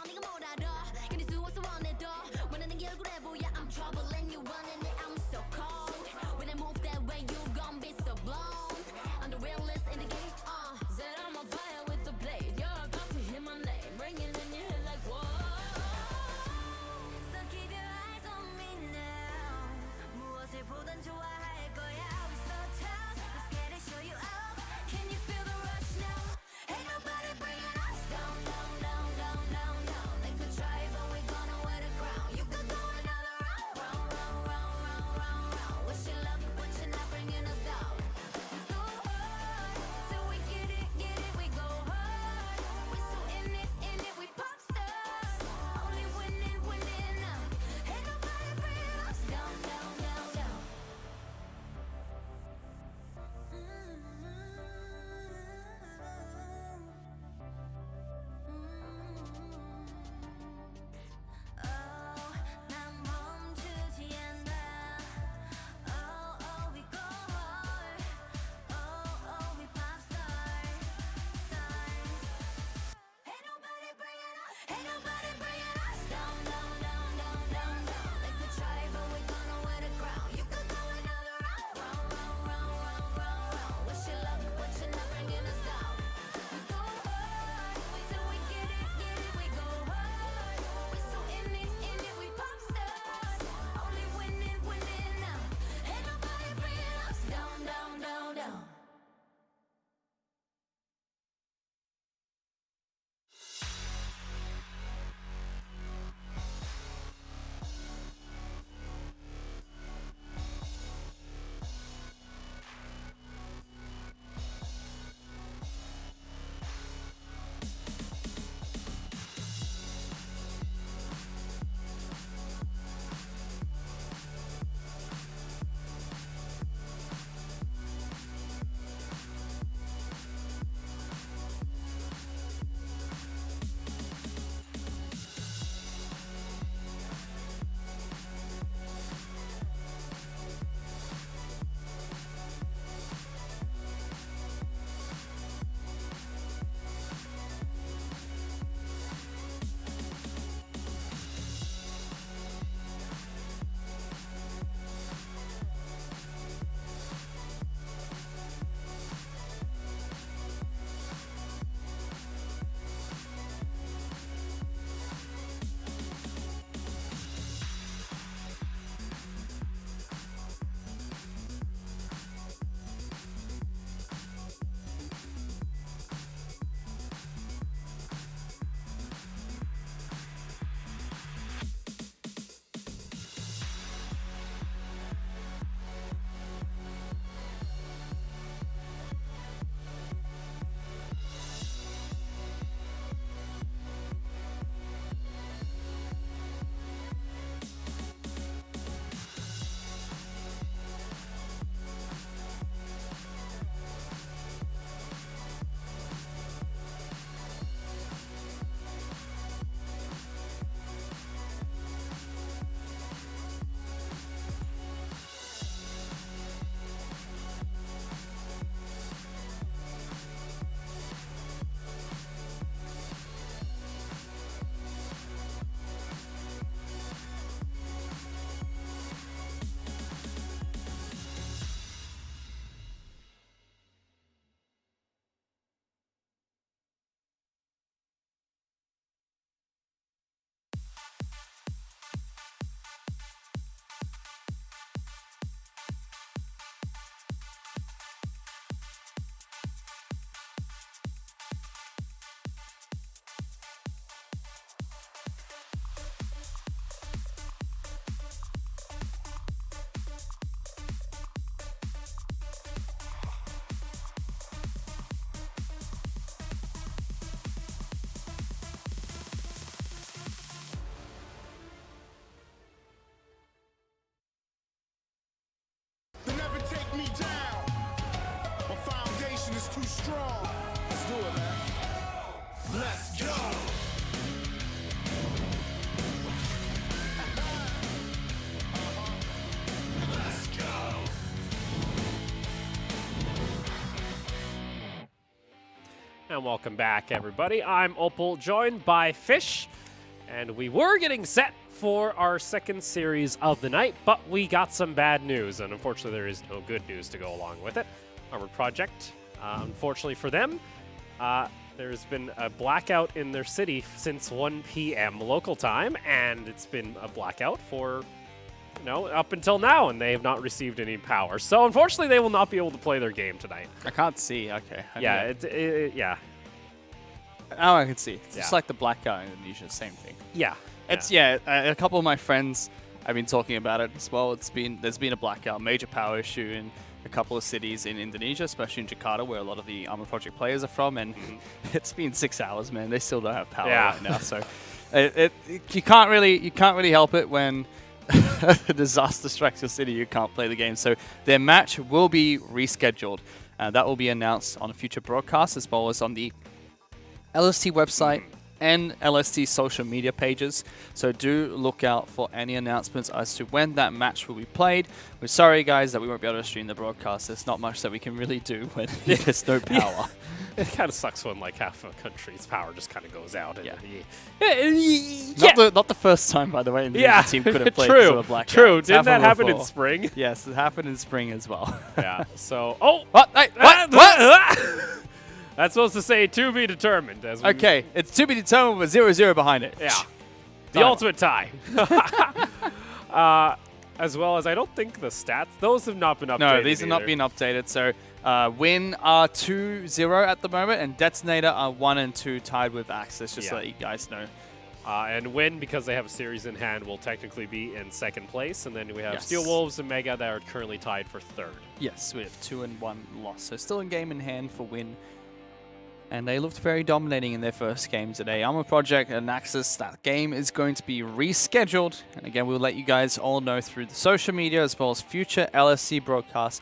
네가 뭘 알아 견딜 수 없어 원해도 원하는 게 얼굴에 보여 I'm trouble and you running it I'm so cold when I move that way you gon' be so blown I'm the realest in the game said I'm on fire with the blade you're about to hear my name ringing in your head like whoa so keep your eyes on me now 무엇을 보던 좋아할 거야 we so tough let's get it show you up can you feel the rush now ain't nobody bringing us down down down down down down they could try but we gonna wear the crown you could go another round round round round round round round wish you luck but you're not bringing us down we go hard till we get it we go hard we so in it we pop stars only winning winning ain't nobody bringing us down down down down Oh, 난 멈추지 않아. Oh, oh, we go hard. Oh, oh, we pop stars, stars. Ain't nobody bringing us down, down, down, down, down, down. They could try, but we gonna wear the crown. You could go another round, round, round, round, round, round, round. Wish you luck, but you're not bringing us down. We go hard, till we get it, we go hard. We so in it, we pop stars. Only winning, winning now. Ain't nobody bringing us down, down, down, down. They never take me down. My foundation is too strong. Let's do it, man. Let's go. Let's go. And welcome back, everybody. I'm Opal, joined by Fish. And we were getting set for our second series of the night, but we got some bad news, and unfortunately there is no good news to go along with it. Armored Project, unfortunately for them, there's been a blackout in their city since 1 p.m. local time, and it's been a blackout for, up until now, and they have not received any power. So unfortunately, they will not be able to play their game tonight. I can't see. Okay. Yeah, yeah. Oh, I can see. It's just Yeah. like the blackout in Indonesia, same thing. Yeah. It's a couple of my friends have been talking about it as well. There's been a blackout, major power issue in a couple of cities in Indonesia, especially in Jakarta, where a lot of the Armored Project players are from, and it's been 6 hours, man. They still don't have power right now, so you can't really help it when a disaster strikes your city. You can't play the game, so their match will be rescheduled. That will be announced on a future broadcast as well as on the LST website and LST social media pages. So do look out for any announcements as to when that match will be played. We're sorry, guys, that we won't be able to stream the broadcast. There's not much that we can really do when there's no power. It kind of sucks when like half a country's power just kind of goes out. And Not the first time, by the way. The team couldn't play true. because of a blackout. True. It's Didn't that happened happen in before. spring? Yes, it happened in spring as well. Yeah. So, oh, What? Hey, what? That's supposed to say to be determined. As we, Okay, it's to be determined with 0-0 behind it. Yeah. The Final. ultimate tie. As well as I don't think the stats; those have not been updated. No, these have not either. been updated. So Win are 2-0 at the moment, and Detonator are 1 and 2 tied with Axis, just to let you guys know. And Win, because they have a series in hand, will technically be in second place. And then we have Yes. Steel Wolves and Mega that are currently tied for third. Yes, we have 2 and 1 loss. So still in game in hand for Win. And they looked very dominating in their first game today. Armored Project and Axis, that game is going to be rescheduled. And again, we'll let you guys all know through the social media as well as future LSC broadcasts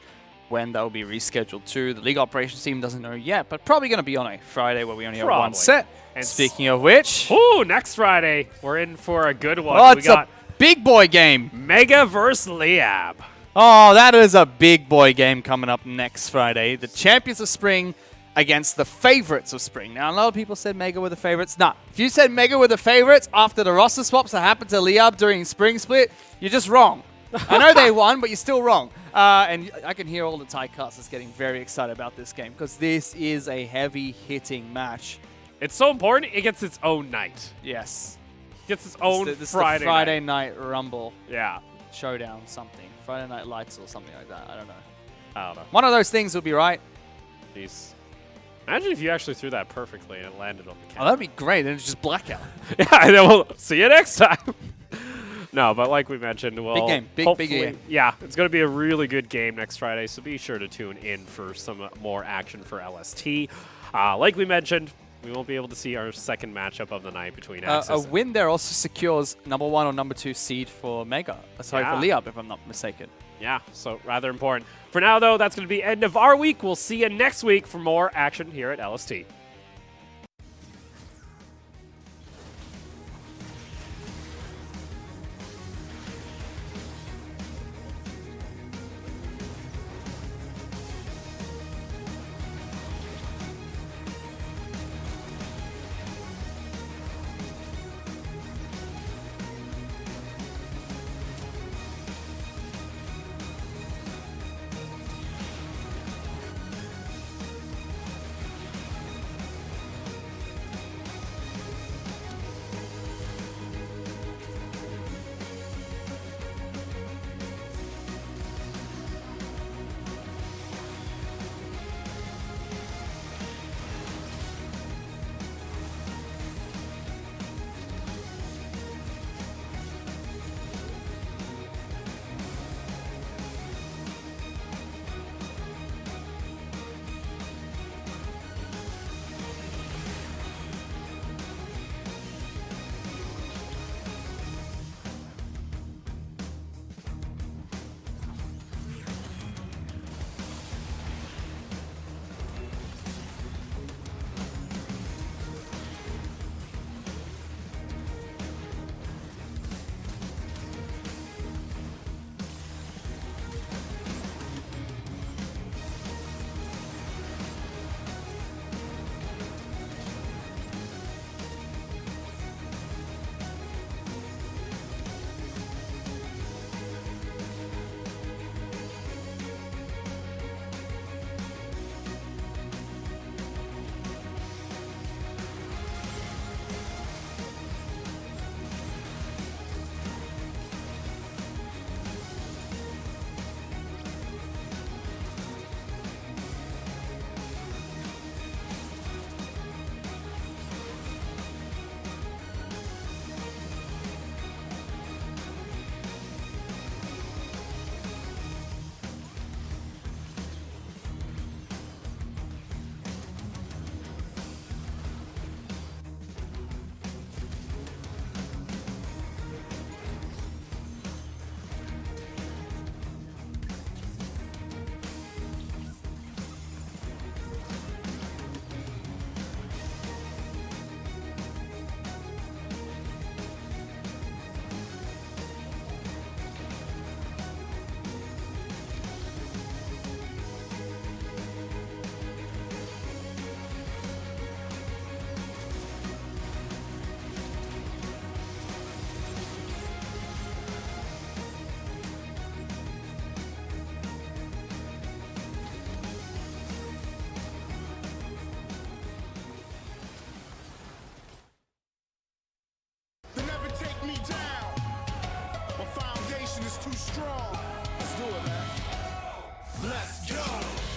when that will be rescheduled to. The League Operations team doesn't know yet, but probably going to be on a Friday where we only have one Probably. set. And speaking of which... Ooh, next Friday, we're in for a good one. Oh, We it's got a big boy game. Mega versus Liab. Oh, that is a big boy game coming up next Friday. The champions of spring against the favorites of spring. Now, a lot of people said Mega were the favorites. Nah, if you said Mega were the favorites after the roster swaps that happened to Liab during spring split, you're just wrong. I know they won, but you're still wrong. And I can hear all the Thai casters getting very excited about this game because this is a heavy-hitting match. It's so important, it gets its own night. Yes. Gets its own This is the Friday Friday night. night Rumble Yeah. showdown something. Friday Night Lights or something like that. I don't know. I don't know. One of those things will be right. Jeez. Imagine if you actually threw that perfectly and it landed on the Oh, camera. that'd be great. Then it's just blackout. Yeah, and then we'll see you next time. No, but like we mentioned, well, Big game. Big hopefully, game. Yeah, it's going to be a really good game next Friday, so be sure to tune in for some more action for LST. Like we mentioned, we won't be able to see our second matchup of the night between Axis. A win there also secures number 1 or number 2 seed for Mega. Sorry, for Liab, if I'm not mistaken. Yeah, so rather important. For now, though, that's going to be end of our week. We'll see you next week for more action here at LST. me down. My foundation is too strong. Let's do it, man. Let's go.